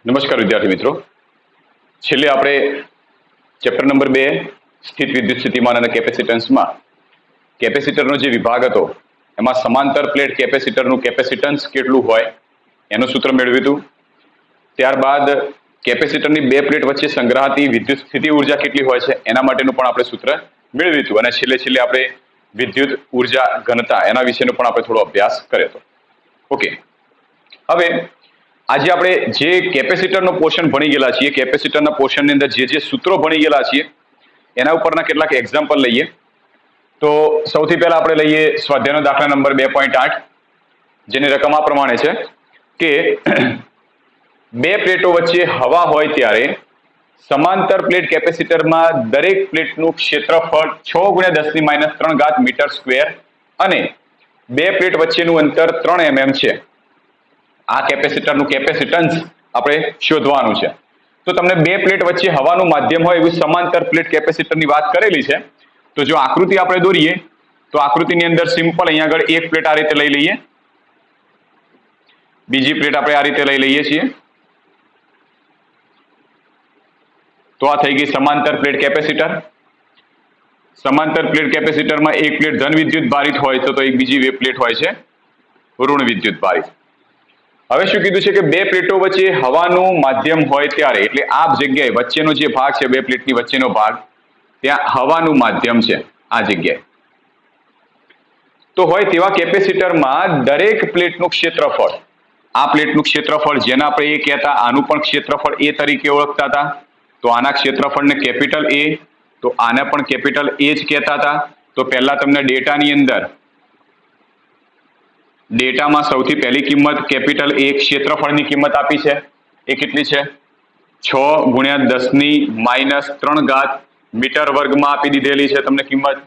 નમસ્કાર વિદ્યાર્થી મિત્રો, છેલ્લે આપણે ચેપ્ટર નંબર 2 સ્થિત વિદ્યુત સ્થિતિમાન અને કેપેસિટન્સમાં કેપેસિટરનો જે વિભાગ હતો એમાં સમાંતર પ્લેટ કેપેસિટરનું કેપેસિટન્સ કેટલું હોય એનું સૂત્ર મેળવ્યું હતું. ત્યારબાદ કેપેસિટરની બે પ્લેટ વચ્ચે સંગ્રહાતી વિદ્યુત સ્થિતિ ઉર્જા કેટલી હોય છે એના માટેનું પણ આપણે સૂત્ર મેળવ્યું હતું અને છેલ્લે આપણે વિદ્યુત ઉર્જા ઘનતા એના વિશેનો પણ આપણે થોડો અભ્યાસ કર્યો હતો. ઓકે, હવે આજે આપણે જે કેપેસિટરનો પોર્શન ભણી ગયેલા છીએ, કેપેસિટરના પોર્શનની અંદર જે સૂત્રો ભણી ગયેલા છીએ એના ઉપરના કેટલાક એક્ઝામ્પલ લઈએ. તો સૌથી પહેલા આપણે લઈએ સ્વાધ્યાયનો દાખલા નંબર 2.8, જેની રકમ આ પ્રમાણે છે કે બે પ્લેટો વચ્ચે હવા હોય ત્યારે સમાંતર પ્લેટ કેપેસિટરમાં દરેક પ્લેટનું ક્ષેત્રફળ 6 × 10⁻³ મીટર સ્ક્વેર અને બે પ્લેટ વચ્ચેનું અંતર 3 mm છે. આ કેપેસિટરનું કેપેસિટન્સ આપણે શોધવાનું છે. તો તમને બે પ્લેટ વચ્ચે હવાનું માધ્યમ હોય એવું સમાંતર પ્લેટ કેપેસિટરની વાત કરેલી છે. તો જો આકૃતિ આપણે દોરીએ તો આકૃતિની અંદર સિમ્પલ અહીંયા આગળ એક પ્લેટ આ રીતે લઈ લઈએ, બીજી પ્લેટ આપણે આ રીતે લઈ લઈએ છીએ. તો આ થઈ ગઈ સમાંતર પ્લેટ કેપેસિટર. સમાંતર પ્લેટ કેપેસિટરમાં એક પ્લેટ ધન વિદ્યુત ભારિત હોય તો એક બીજી પ્લેટ હોય છે ઋણ વિદ્યુત ભારિત. હવે શું કીધું છે કે બે પ્લેટો વચ્ચે હવાનું માધ્યમ હોય ત્યારે, એટલે આ જગ્યાએ વચ્ચેનો જે ભાગ છે બે પ્લેટની વચ્ચેનો ભાગ, ત્યાં હવાનું માધ્યમ છે આ જગ્યાએ. તો હોય તેવા કેપેસિટરમાં દરેક પ્લેટનું ક્ષેત્રફળ, આ પ્લેટનું ક્ષેત્રફળ જેના આપણે એ કહેતા, આનું પણ ક્ષેત્રફળ એ તરીકે ઓળખતા હતા. તો આના ક્ષેત્રફળને કેપિટલ એ, તો આને પણ કેપિટલ એ જ કહેતા હતા. તો પહેલા તમને ડેટાની અંદર ડેટામાં સૌથી પહેલી કિંમત કેપિટલ એ ક્ષેત્રફળની કિંમત આપી છે. એ કેટલી છે? 6 × 10⁻³ મીટર વર્ગમાં આપી દીધેલી છે તમને કિંમત.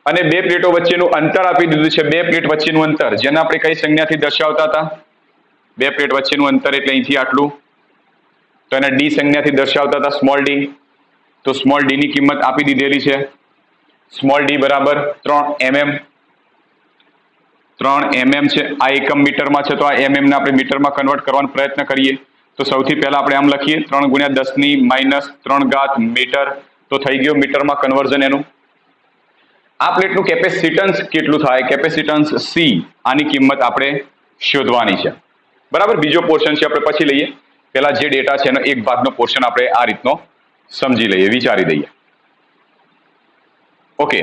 અને બે પ્લેટો વચ્ચેનું અંતર આપી દીધું છે. બે પ્લેટ વચ્ચેનું અંતર જેને આપણે કઈ સંજ્ઞાથી દર્શાવતા હતા? બે પ્લેટ વચ્ચેનું અંતર એટલે અહીંથી આટલું, તો એને ડી સંજ્ઞાથી દર્શાવતા હતા, સ્મોલ ડી. તો સ્મોલ ડી ની કિંમત આપી દીધેલી છે. સ્મોલ ડી બરાબર 3 mm. 3 mm છે. આ એકમ મીટરમાં છે તો આ mm ને આપણે મીટરમાં કન્વર્ટ કરવાનો પ્રયત્ન કરીએ. તો સૌથી પહેલા આપણે આમ લખીએ 3 × 10⁻³ મીટર. તો થઈ ગયું મીટરમાં કન્વર્ઝન એનું. આ પ્લેટનું કેપેસિટન્સ કેટલું થાય? Capacitance C. આની કિંમત આપણે શોધવાની છે. બરાબર, બીજો પોર્શન છે આપણે પછી લઈએ. પહેલા જે ડેટા છે એનો એક ભાગનો પોર્શન આપણે આ રીતનો સમજી લઈએ, વિચારી દઈએ. ઓકે,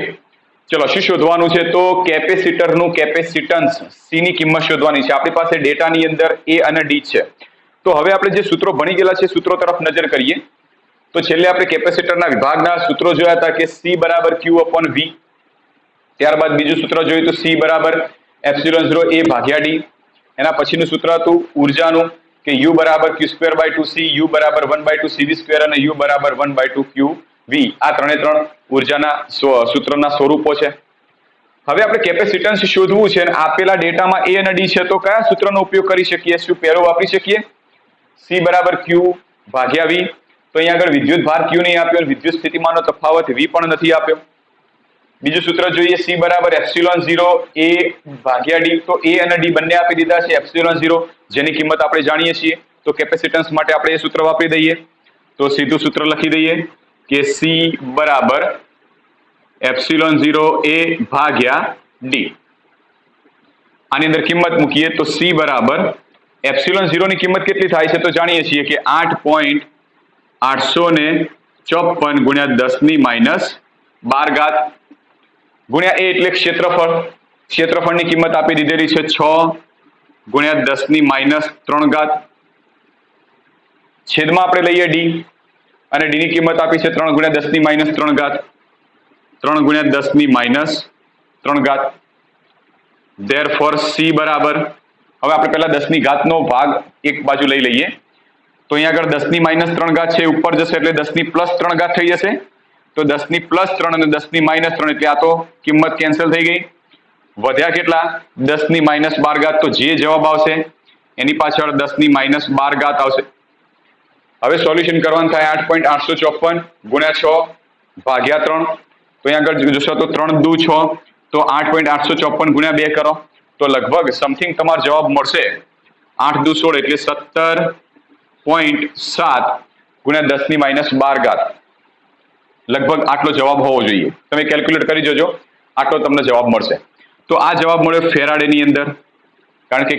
ચલો શું શોધવાનું છે? તો કેપેસિટરનું કેપેસિટન્સ સી ની કિંમત શોધવાની છે. આપણી પાસે ડેટાની અંદર એ અને ડી છે. તો હવે આપણે જે સૂત્રો ભણી ગયેલા છે સૂત્રો તરફ નજર કરીએ. તો છેલ્લે આપણે કેપેસિટરના વિભાગના સૂત્રો જોયા હતા કે સી બરાબર Q/V. ત્યારબાદ બીજું સૂત્ર જોયું તો સી બરાબર ε0 A ભાગ્યા ડી. એના પછીનું સૂત્ર હતું ઉર્જાનું કે U બરાબર Q²/2C, U બરાબર 1/2CV² અને U બરાબર 1/2QV. આ ત્રણ ઉર્જાના સૂત્રના સ્વરૂપો છે. હવે આપણે કેપેસિટન્સ શોધવું છે અને આપેલા ડેટામાં એ અને ડી છે તો કયા સૂત્રનો ઉપયોગ કરી શકીએ? શું પહેલો વાપરી શકીએ? સી બરાબર Q/V. તો અહીંયા આગળ વિદ્યુત ભાર Q નહીં આપ્યો, વિદ્યુત સ્થિતિમાનનો તફાવત V પણ નથી આપ્યો. બીજું સૂત્ર જોઈએ સી બરાબર ε0 A ભાગ્યા ડી. તો એ અને ડી બંને આપી દીધા છે. ε0 જેની કિંમત આપણે જાણીએ છીએ, તો કેપેસિટન્સ માટે આપણે એ સૂત્ર વાપરી દઈએ. તો સીધું સૂત્ર લખી દઈએ કે સી બરાબર ε0 A ભાગ્યા ડી. આની અંદર કિંમત મૂકીએ તો સી બરાબર ε0 ની કિંમત કેટલી થાય છે? તો જાણીએ છીએ કે 8.854 × 10⁻12 ગુણ્યા એ એટલે ક્ષેત્રફળ. ક્ષેત્રફળની કિંમત આપી દીધેલી છે 6 × 10⁻³ છેદમાં આપણે લઈએ ડી અને ડી ની કિંમત આપી છે 3 × 10⁻³ 3 × 10⁻³ ધેરફોર સી બરાબર, હવે આપણે પહેલા 10⁻³ નો ભાગ એક બાજુ લઈ લઈએ. તો અહીંયા આગળ 10⁻³ છે, ઉપર જશે એટલે 10⁻³ થઈ જશે. તો 10⁻³ અને 10⁻³ એટલે આ તો કિંમત કેન્સલ થઈ ગઈ. વધ્યા કેટલા? 10⁻12. તો જે જવાબ આવશે એની પાછળ 10⁻12 આવશે. હવે સોલ્યુશન કરવાનું થાય 8.854 × 6 ભાગ્યા 3. તો અહીંયા આગળ જોશો તો 3 દુ 6, તો 8.854 × 2 કરો તો લગભગ સમથિંગ તમારો જવાબ મળશે 8 દુ 16 એટલે 17 17 ગુણ્યા 10⁻12 લગભગ આટલો જવાબ હોવો જોઈએ. તમે કેલ્ક્યુલેટ કરી જોજો, આટલો તમને જવાબ મળશે. તો આ જવાબ મળ્યો ફેરાડેની અંદર, કારણ કે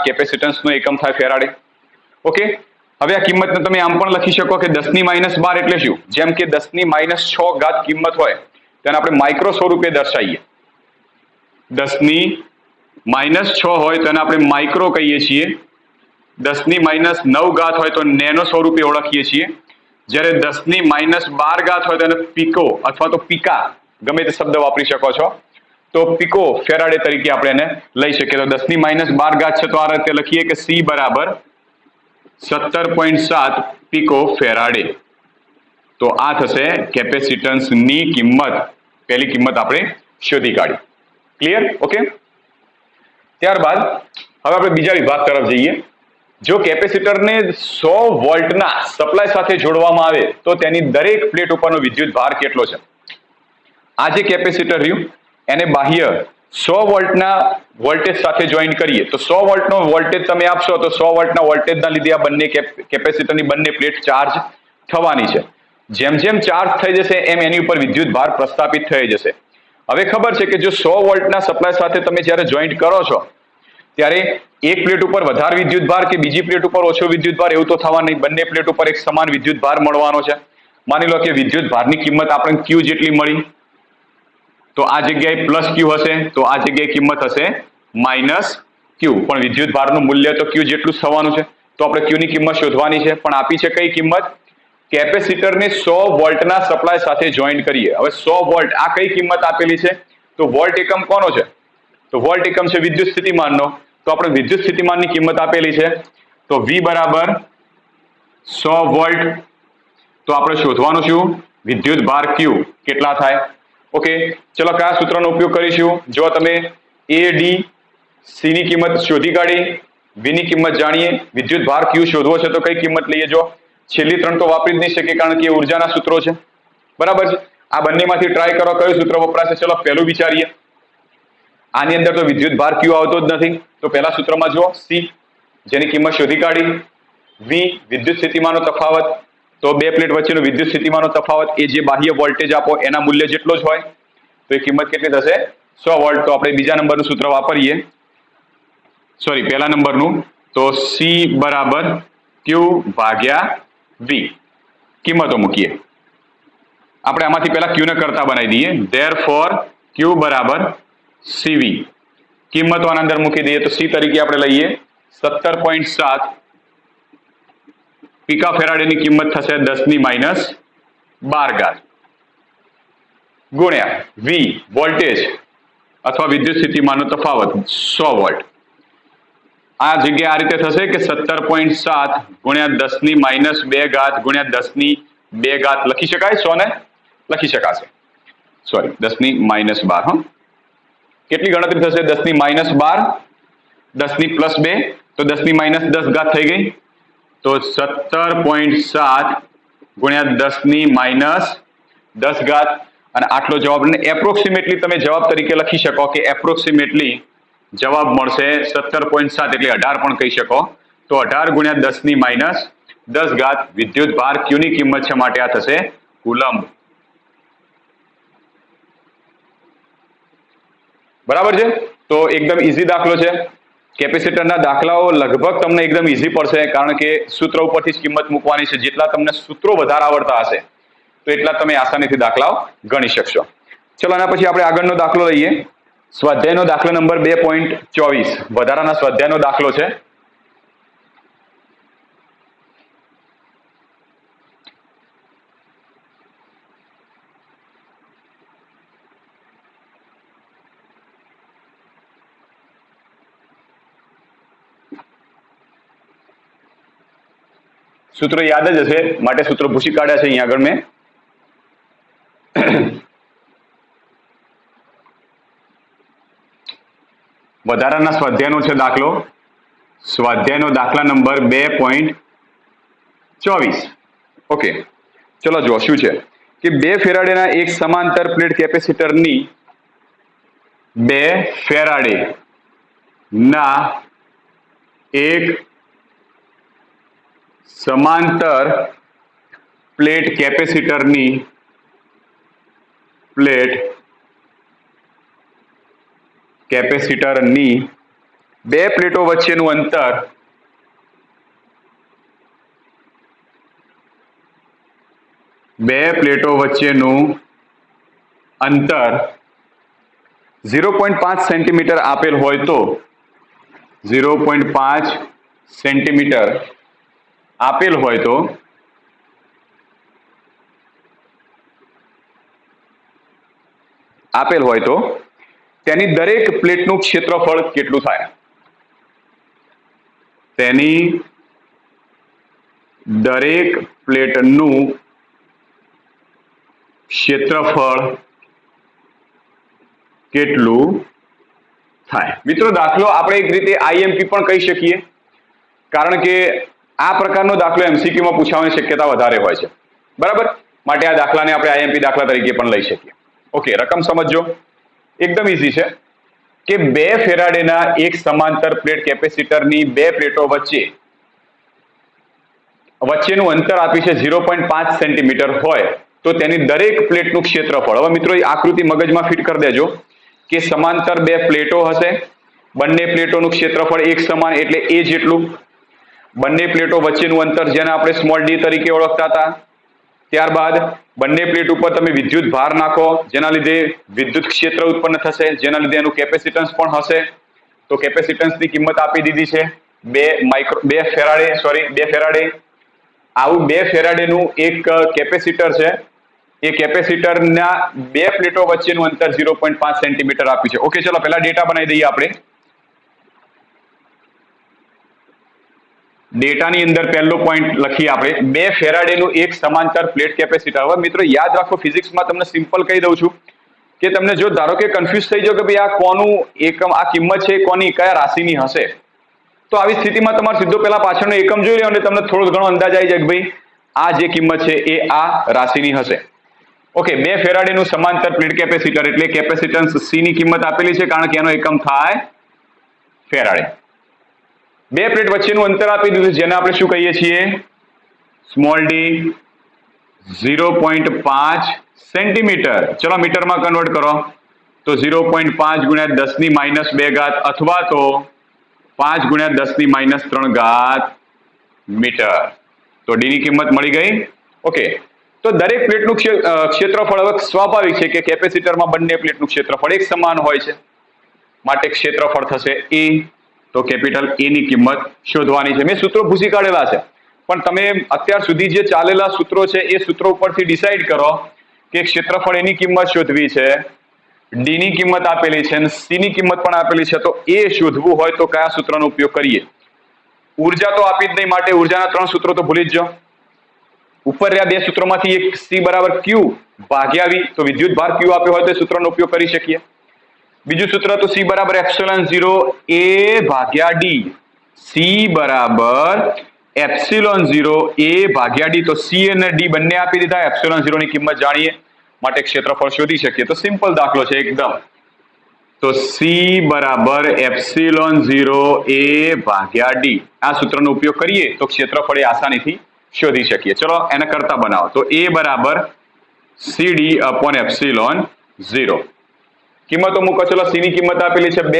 કેપેસિટન્સનો એકમ થાય ફેરાડે. ઓકે, હવે આ કિંમતને તમે આમ પણ લખી શકો કે 10⁻12 એટલે શું? જેમ કે 10⁻6 કિંમત હોય તેને આપણે માઇક્રો સ્વરૂપે દર્શાવીએ. 10⁻6 હોય તો એને આપણે માઇક્રો કહીએ છીએ. 10⁻9 હોય તો નેનો સ્વરૂપે ઓળખીએ છીએ. જ્યારે 10⁻12 હોય તો એને પીકો અથવા તો પીકા, ગમે તે શબ્દ વાપરી શકો છો, તો પીકો ફેરાડે તરીકે આપણે એને લઈ શકીએ. તો 10⁻12 છે તો આ રીતે લખીએ કે C બરાબર 17.7 પીકો ફેરાડે. તો આ થશે કેપેસિટન્સની કિંમત. પહેલી કિંમત આપણે શોધી કાઢી. ક્લિયર? ઓકે, ત્યારબાદ હવે આપણે બીજા વિભાગ તરફ જઈએ. જો કેપેસિટરને 100 વોલ્ટના સપ્લાય સાથે જોડવામાં આવે તો તેની દરેક પ્લેટ ઉપરનો વિદ્યુત ભાર કેટલો છે? આ જે કેપેસિટર રહ્યું એને બાહ્ય 100 વોલ્ટના વોલ્ટેજ સાથે જોઈન્ટ કરીએ તો 100 વોલ્ટનો વોલ્ટેજ તમે આપશો તો 100 વોલ્ટના વોલ્ટેજના લીધે આ બંને કેપેસિટરની બંને પ્લેટ ચાર્જ થવાની છે. જેમ જેમ ચાર્જ થઈ જશે એમ એની ઉપર વિદ્યુત ભાર પ્રસ્થાપિત થઈ જશે. હવે ખબર છે કે જો 100 વોલ્ટના સપ્લાય સાથે તમે જ્યારે જોઈન્ટ કરો છો ત્યારે એક પ્લેટ ઉપર વધારે વિદ્યુત ભાર કે બીજી પ્લેટ ઉપર ઓછો વિદ્યુત ભાર એવું તો થવા નહીં. બંને પ્લેટ ઉપર એક સમાન વિદ્યુત ભાર મળવાનો છે. માની લો કે વિદ્યુત ભારની કિંમત આપણને Q જેટલી મળી, તો આ જગ્યાએ પ્લસ Q હશે, તો આ જગ્યાએ કિંમત હશે માઇનસ Q. પણ વિદ્યુત ભારનું મૂલ્ય તો Q જેટલું જ થવાનું છે. તો આપણે Q ની કિંમત શોધવાની છે, પણ આપી છે કઈ કિંમત? કેપેસિટરને 100 વોલ્ટના સપ્લાય સાથે જોઈન્ટ કરીએ. હવે 100 વોલ્ટ આ કઈ કિંમત આપેલી છે? તો વોલ્ટ એકમ કોનો છે? તો વોલ્ટ એકમ છે વિદ્યુત સ્થિતિમાનનો. તો આપણે વિદ્યુત સ્થિતિમાનની કિંમત આપેલી છે, તો V બરાબર 100 વોલ્ટ. તો આપણે શોધવાનું શું? વિદ્યુત ભાર Q કેટલા થાય? ઓકે, ચલો કયા સૂત્રનો ઉપયોગ કરીશું? જો તમે AD C ની કિંમત શોધી કાઢી, V ની કિંમત જાણીએ, વિદ્યુત ભાર Q શોધવો છે તો કઈ કિંમત લઈએ? જો છેલ્લી ત્રણ તો વાપરી જ નહીં શકીએ કારણ કે એ ઉર્જાના સૂત્રો છે. બરાબર છે? આ બંનેમાંથી ટ્રાય કરો કયું સૂત્ર વપરાશે. ચલો પહેલું વિચારીએ. આની અંદર તો વિદ્યુત ભાર Q આવતો જ નથી, તો પહેલા સૂત્રમાં જુઓ C જેની કિંમત શોધી કાઢી. V વિદ્યુત સ્થિતિમાનનો તફાવત, તો બે પ્લેટ વચ્ચેનો વિદ્યુત સ્થિતિમાનનો તફાવત એ જે બાહ્ય વોલ્ટેજ આપો એના મૂલ્ય જેટલો જ હોય, તો એ કિંમત કેટલી થશે? 100 વોલ્ટ. તો આપણે બીજા નંબરનું સૂત્ર વાપરીએ, સોરી પહેલા નંબરનું. તો C બરાબર Q ભાગ્યા V. કિંમતો મૂકીએ. આપણે આમાંથી પહેલા Q ને કરતા બનાવી દઈએ. ધેરફોર Q બરાબર CV. કિંમતો આના અંદર મૂકી દઈએ તો C તરીકે આપણે લઈએ 17.7 પીકા ફેરાડેની કિંમત થશે 10⁻12 ગુણ્યા V વોલ્ટેજ અથવા વિદ્યુત સ્થિતિમાનનો તફાવત 100 વોલ્ટ. આ જગ્યાએ આ રીતે થશે કે 17.7 ગુણ્યા 10⁻2 ગુણ્યા 10⁻2 લખી શકાય? 100 ને લખી શકાશે, સોરી 10⁻12. કેટલી ગણતરી થશે? 10⁻12, 10+2 તો 10⁻10 થઈ ગઈ. તો 17.7 ગુણ્યા 10⁻10 અને આટલો જવાબ. એપ્રોક્સિમેટલી તમે જવાબ તરીકે લખી શકો કે એપ્રોક્સિમેટલી જવાબ મળશે 17.7 એટલે 18 પણ કહી શકો. તો 18 ગુણ્યા 10⁻10 વિદ્યુત ભાર Q ની કિંમત છે, માટે આ થશે કુલંબ. બરાબર છે? તો એકદમ ઈઝી દાખલો છે. કેપેસિટરના દાખલાઓ લગભગ તમને એકદમ ઈઝી પડશે કારણ કે સૂત્ર ઉપરથી જ કિંમત મૂકવાની છે. જેટલા તમને સૂત્રો વધારે આવડતા હશે તો એટલા તમે આસાનીથી દાખલાઓ ગણી શકશો. ચલો આના પછી આપણે આગળનો દાખલો લઈએ. સ્વાધ્યાયનો દાખલો નંબર 2.24 વધારાના સ્વાધ્યાયનો દાખલો છે. સૂત્રો યાદ જ હશે માટે સૂત્રો ભૂસી કાઢ્યા છે અહીંયા આગળ મેં. વધારાના સ્વાધ્યાયનો છે દાખલો. સ્વાધ્યાયનો દાખલા નંબર 2.24. ઓકે, ચલો જુઓ શું છે કે 2 ફેરાડેના એક સમાંતર પ્લેટ કેપેસિટરની 2 ફેરાડે ના એક સમાંતર પ્લેટ કેપેસિટરની બે પ્લેટો વચ્ચેનું અંતર અંતર 0.5 સેન્ટીમીટર આપેલ હોય તો 0.5 સેન્ટીમીટર આપેલ હોય તો તેની દરેક પ્લેટનું ક્ષેત્રફળ કેટલું થાય? તેની દરેક પ્લેટનું ક્ષેત્રફળ કેટલું થાય? મિત્રો દાખલો આપણે એક રીતે આઈએમપી પણ કહી શકીએ, કારણ કે આ પ્રકારનો દાખલો એમસીક્યુ માં પૂછવાની શક્યતા વધારે હોય છે, બરાબર? માટે આ દાખલાને આપણે આઈએમપી દાખલા તરીકે પણ લઈ શકીએ. ઓકે, રકમ સમજો. એકદમ ઈઝી છે કે 2 ફેરાડેના એક સમાંતર પ્લેટ કેપેસિટરની બે પ્લેટો વચ્ચેનું અંતર આપી છે 0.5 સેન્ટીમીટર હોય તો તેની દરેક પ્લેટનું ક્ષેત્રફળ. હવે મિત્રો એ આકૃતિ મગજમાં ફિટ કરી દેજો કે સમાંતર બે પ્લેટો હશે, બંને પ્લેટોનું ક્ષેત્રફળ એક સમાન એટલે એ જેટલું. બંને પ્લેટો વચ્ચેનું અંતર જેને આપણે સ્મોલ ડી તરીકે ઓળખતા હતા. ત્યારબાદ બંને પ્લેટ ઉપર તમે વિદ્યુત ભાર નાખો, જેના લીધે વિદ્યુત ક્ષેત્ર ઉત્પન્ન થશે, જેના લીધે એનું કેપેસિટન્સ પણ હશે. તો કેપેસિટન્સની કિંમત આપી દીધી છે 2 ફેરાડે. આવું 2 ફેરાડેનું એક કેપેસિટર છે. એ કેપેસિટરના બે પ્લેટો વચ્ચેનું અંતર 0.5 સેન્ટીમીટર આપ્યું છે. ઓકે, ચલો પહેલા ડેટા બનાવી દઈએ આપણે. ડેટાની અંદર પહેલો પોઈન્ટ લખીએ આપણે 2 ફેરાડેનું એક સમાંતર પ્લેટ કેપેસિટર. હવે મિત્રો યાદ રાખો, ફિઝિક્સમાં તમને સિમ્પલ કહી દઉં છું કે તમને જો ધારો કે કન્ફ્યુઝ થઈ જાવ કે ભાઈ આ કોનું એકમ, આ કિંમત છે કોની કયા રાશિની હશે, તો આવી સ્થિતિમાં તમારે સીધો પહેલા પાછળનો એકમ જોઈ લો અને તમને થોડો ઘણો અંદાજ આવી જાય કે ભાઈ આ જે કિંમત છે એ આ રાશિની હશે. ઓકે, 2 ફેરાડેનું સમાંતર પ્લેટ કેપેસિટર એટલે કેપેસિટન્સ સી ની કિંમત આપેલી છે, કારણ કે એનો એકમ થાય ફેરાડે. બે પ્લેટ વચ્ચેનું અંતર આપી દીધું જેને આપણે શું કહીએ છીએ? Small D. 0.5 સેન્ટીમીટર. ચલો મીટરમાં કન્વર્ટ કરો તો 0.5 ગુણ્યા 10⁻², અથવા તો 5 ગુણ્યા 10⁻³ મીટર. તો ડી ની કિંમત મળી ગઈ. ઓકે, તો દરેક પ્લેટનું ક્ષેત્રફળ હવે સ્વાભાવિક છે કે કેપેસિટરમાં બંને પ્લેટનું ક્ષેત્રફળ એક સમાન હોય છે, માટે ક્ષેત્રફળ થશે એ. તો કેપિટલ એ ની કિંમત શોધવાની છે. મેં સૂત્રો ભૂસી કાઢેલા છે, પણ તમે અત્યાર સુધી જે ચાલેલા સૂત્રો છે એ સૂત્રો ઉપરથી ડિસાઈડ કરો કે ક્ષેત્રફળ એની કિંમત શોધવી છે, ડી ની કિંમત આપેલી છે અને સી ની કિંમત પણ આપેલી છે. તો એ શોધવું હોય તો કયા સૂત્રનો ઉપયોગ કરીએ? ઉર્જા તો આપી જ નહીં, માટે ઉર્જાના 3 સૂત્રો તો ભૂલી જ જાઓ. ઉપર રહ્યા 2 સૂત્રોમાંથી એક સી બરાબર ક્યુ ભાગ્યા વી, તો વિદ્યુત ભાર ક્યુ આપ્યો હોય તો એ સૂત્રનો ઉપયોગ કરી શકીએ. બીજું સૂત્ર તો સી બરાબર એપ્સિલોન 0 એ ભાગ્યા ડી. સી બરાબર એપ્સિલોન 0 એ ભાગ્યા ડી. તો સી અને ડી બંને આપી દીધા, એપ્સિલોન 0 ની કિંમત જાણીએ માટે ક્ષેત્રફળ શોધી શકીએ. તો સિમ્પલ દાખલો છે એકદમ. તો સી બરાબર એપ્સિલોન 0 એ ભાગ્યા ડી. આ સૂત્રનો ઉપયોગ કરીએ તો ક્ષેત્રફળ એ આસાનીથી શોધી શકીએ. ચલો એને કરતા બનાવો. તો એ બરાબર સીડી અપોન એપ્સિલોન 0. કિંમતો મૂકો. ચલો સી ની કિંમત આપેલી છે 2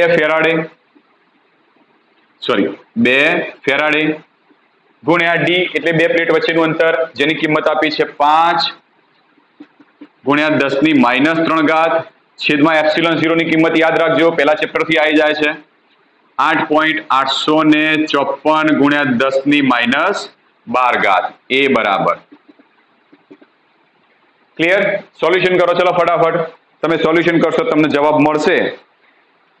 ફેરાડે ગુણ્યા ડી એટલે બે પ્લેટ વચ્ચેનું અંતર, જેની કિંમત આપી છે 5 ગુણ્યા 10⁻³ છેદમાં એપ્સિલોન 0 ની કિંમત યાદ રાખજો, પહેલા ચેપ્ટર થી આવી જાય છે 8.854 ગુણ્યા 10⁻12. એ બરાબર. ક્લિયર? સોલ્યુશન કરો ચલો ફટાફટ. તમે સોલ્યુશન કરશો તમને જવાબ મળશે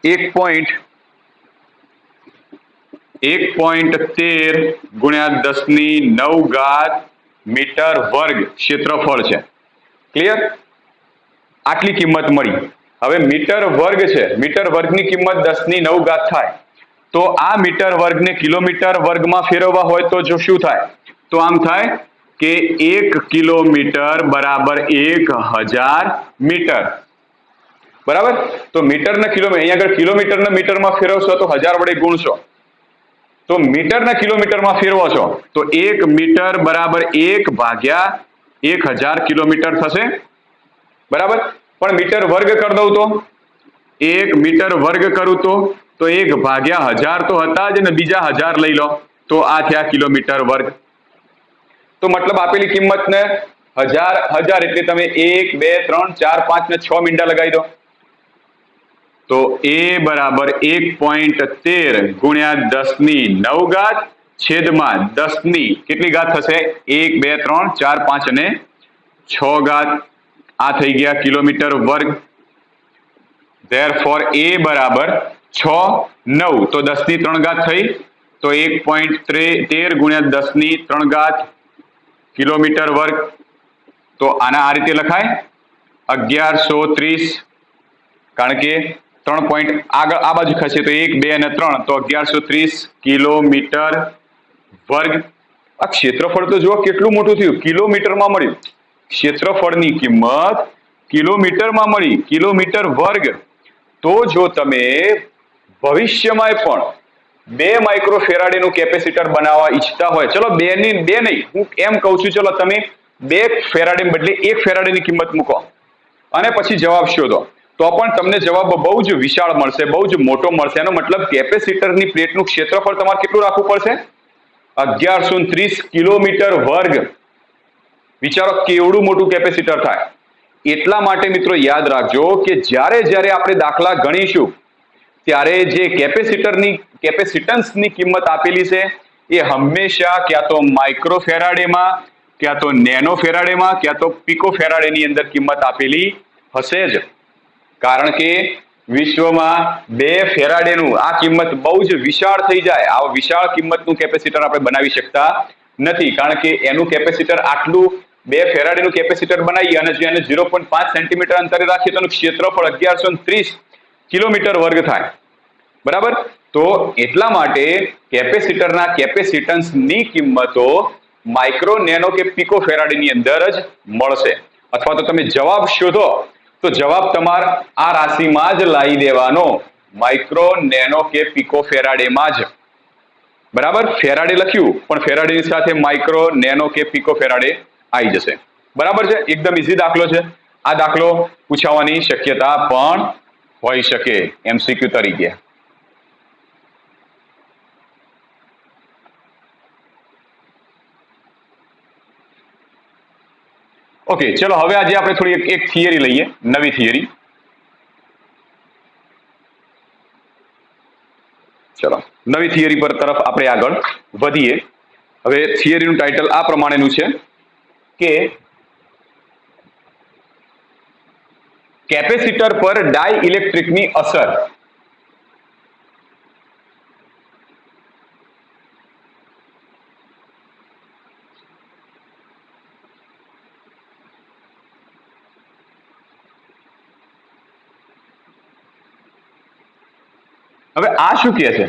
1.13 ગુણ્યા 10⁹ મીટર વર્ગ ક્ષેત્રફળ છે. ક્લિયર? આટલી કિંમત મળી. હવે મીટર વર્ગ છે, મીટર વર્ગની કિંમત 10⁹ થાય, તો આ મીટર વર્ગને કિલોમીટર વર્ગમાં ફેરવવા હોય તો જો શું થાય? તો આમ થાય કે 1 કિલોમીટર બરાબર 1000 મીટર. બરાબર? તો મીટર ને કિલોમીટર, અહીંયા આગળ કિલોમીટર ને મીટરમાં ફેરવશો તો 1000 વડે ગુણશો તો મીટરના કિલોમીટરમાં ફેરવો છો તો 1 મીટર બરાબર 1 ભાગ્યા 1000 કિલોમીટર થશે, બરાબર. પણ મીટર વર્ગ કરી દઉં તો 1 મીટર વર્ગ કરું તો 1 ભાગ્યા 1000 તો હતા જ ને, બીજા 1000 લઈ લો તો આ થયા કિલોમીટર વર્ગ. તો મતલબ આપેલી કિંમતને 1000 એટલે તમે 1 2 3 4 5 ને 6 મીંડા લગાવી દો તો એ બરાબર 1.13 ગુણ્યા 10 ની 9 ઘાત છેદમાં 10 ની કેટલી ઘાત થશે? 1 2 3 4 5 અને 6 ઘાત. આ થઈ ગયા કિલોમીટર વર્ગ. ધેરફોર એ બરાબર 6 9 તો 10 ની 3 ઘાત થઈ તો 1.13 ગુણ્યા 10 ની 3 ઘાત કિલોમીટર વર્ગ. તો આના આ રીતે લખાય 1130, કારણ કે 3 પોઈન્ટ આગળ આ બાજુ ખસે તો 1 2 અને 3 તો 1130 કિલોમીટર વર્ગ. આ ક્ષેત્રફળ તો જુઓ કેટલું મોટું થયું, કિલોમીટરમાં મળ્યું. ક્ષેત્રફળની કિંમત કિલોમીટરમાં મળી, કિલોમીટર વર્ગ. તો જો તમે ભવિષ્યમાં પણ 2 માઇક્રોફેરાડેનું કેપેસિટર બનાવવા ઈચ્છતા હોય, ચલો 2 નહીં, હું એમ કહું છું, ચલો તમે 2 ફેરાડે બદલે 1 ફેરાડેની કિંમત મૂકો અને પછી જવાબ શોધો તો પણ તમને જવાબ બહુ જ વિશાળ મળશે, બહુ જ મોટો મળશે. એનો મતલબ કેપેસિટરની પ્લેટનું ક્ષેત્રફળ તમારે કેટલું રાખવું પડશે? 1130 કિલોમીટર વર્ગ. વિચારો કેવડું મોટું કેપેસિટર થાય. એટલા માટે મિત્રો યાદ રાખજો કે જ્યારે આપણે દાખલા ગણીશું ત્યારે જે કેપેસિટન્સની કિંમત આપેલી છે એ હંમેશા ક્યાં તો માઇક્રોફેરાડેમાં, ક્યાં તો નેનો ફેરાડેમાં, ક્યાં તો પિકો ફેરાડેની અંદર કિંમત આપેલી હશે જ. કારણ કે વિશ્વમાં 2 ફેરાડેનું આ કિંમત બહુ જ વિશાળ થઈ જાય. આ વિશાળ કિંમતનું કેપેસિટર આપણે બનાવી શકતા નથી, કારણ કે એનું કેપેસિટર આટલું 2 ફેરાડેનું કેપેસિટર બનાવીએ અને જો એને 0.5 સેન્ટીમીટર અંતરે રાખીએ તો એનું ક્ષેત્રફળ 1130 કિલોમીટર વર્ગ થાય, બરાબર. તો એટલા માટે કેપેસિટરના કેપેસિટન્સની કિંમતો માઇક્રો, નેનો કે પિકો ફેરાડેની અંદર જ મળશે. અથવા તો તમે જવાબ શોધો તો જવાબ તમારે આ રાશિમાં જ લાવી દેવાનો, માઇક્રો, નેનો કે પિકો ફેરાડેમાં જ, બરાબર. ફેરાડે લખ્યું પણ ફેરાડેની સાથે માઇક્રો, નેનો કે પિકો ફેરાડે આવી જશે, બરાબર છે. એકદમ ઈઝી દાખલો છે. આ દાખલો પૂછાવાની શક્યતા પણ હોઈ શકે MCQ તરીકે. ઓકે, ચલો હવે આજે આપણે થોડી એક થિયરી લઈએ, નવી થિયરી. ચલો નવી થિયરી પર તરફ આપણે આગળ વધીએ. હવે થિયરીનું ટાઇટલ આ પ્રમાણેનું છે કે કેપેસિટર પર ડાઇઇલેક્ટ્રિકની અસર. હવે આ શું કહે છે?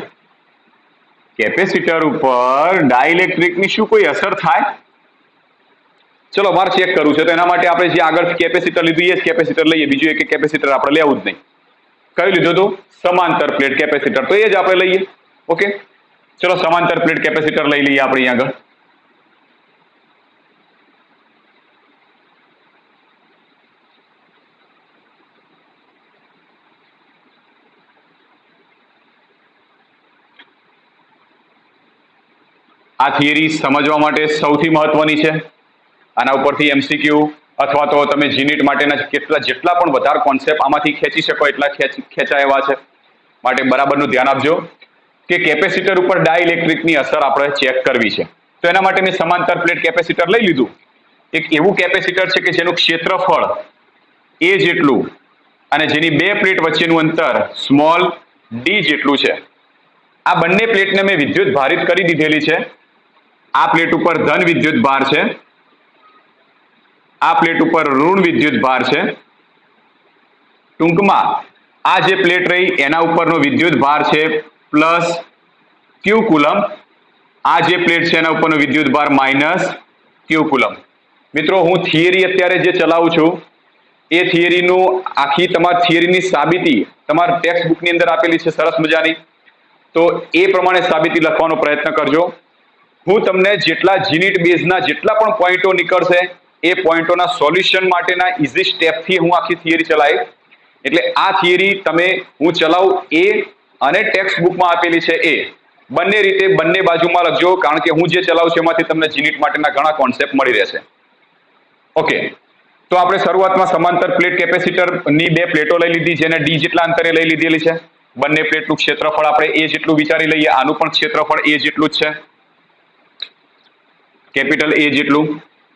કેપેસિટર ઉપર ડાઇલેક્ટ્રિકની શું કોઈ અસર થાય? ચલો મારે ચેક કરવું છે તો એના માટે આપણે જે આગળ કેપેસિટર લીધું એ જ કેપેસિટર લઈએ, બીજું એક કેપેસિટર આપણે લેવું જ નહીં. કયું લીધું હતું? સમાંતર પ્લેટ કેપેસિટર, તો એ જ આપણે લઈએ. ઓકે, ચલો સમાંતર પ્લેટ કેપેસિટર લઈ લઈએ આપણે આગળ. આ થિયરી સમજવા માટે સૌથી મહત્વની છે. આના ઉપરથી MCQ અથવા તો તમે જીનીટ માટેના જેટલા પણ વધારે કોન્સેપ્ટ આમાંથી ખેંચી શકો એટલા ખેંચાય એવા છે. માટે બરાબરનું ધ્યાન આપજો કે કેપેસિટર ઉપર ડાઇલેક્ટ્રિકની અસર આપણે ચેક કરવી છે. તો એના માટે મેં સમાંતર પ્લેટ કેપેસિટર લઈ લીધું. એક એવું કેપેસિટર છે કે જેનું ક્ષેત્રફળ A જેટલું અને જેની 2 પ્લેટ વચ્ચેનું અંતર સ્મોલ d જેટલું છે. આ બંને પ્લેટને મેં વિદ્યુત ભારિત કરી દીધેલી છે. આ પ્લેટ ઉપર ધન વિદ્યુત ભાર છે, આ પ્લેટ ઉપર ઋણ વિદ્યુત ભાર છે. ટૂંકમાં આ જે પ્લેટ રહી એના ઉપરનો વિદ્યુત ભાર છે પ્લસ Q કુલમ, આ જે પ્લેટ છે એના ઉપરનો વિદ્યુત ભાર માઇનસ Q કુલમ. મિત્રો હું થિયરી અત્યારે જે ચલાવું છું એ થિયરીનું આખી તમારી થિયરીની સાબિતી તમારા ટેક્સ્ટ બુકની અંદર આપેલી છે સરસ મજાની. તો એ પ્રમાણે સાબિતી લખવાનો પ્રયત્ન કરજો. હું તમને જેટલા જીનીટ બેઝના જેટલા પણ પોઈન્ટો નીકળશે એ પોઈન્ટોના સોલ્યુશન માટેના ઇઝી સ્ટેપથી હું આખી થિયરી ચલાવીશ. એટલે આ થિયરી તમે હું ચલાવું એ અને ટેક્સ્ટ બુકમાં આપેલી છે એ બંને રીતે બંને બાજુમાં લખજો, કારણ કે હું જે ચલાવું છું એમાંથી તમને જીનીટ માટેના ઘણા કોન્સેપ્ટ મળી રહેશે. ઓકે, તો આપણે શરૂઆતમાં સમાંતર પ્લેટ કેપેસિટરની બે પ્લેટો લઈ લીધી, જેને ડી જેટલા અંતરે લઈ લીધેલી છે. બંને પ્લેટનું ક્ષેત્રફળ આપણે એ જેટલું વિચારી લઈએ. આનું પણ ક્ષેત્રફળ એ જેટલું જ છે, કેપિટલ એ જેટલું.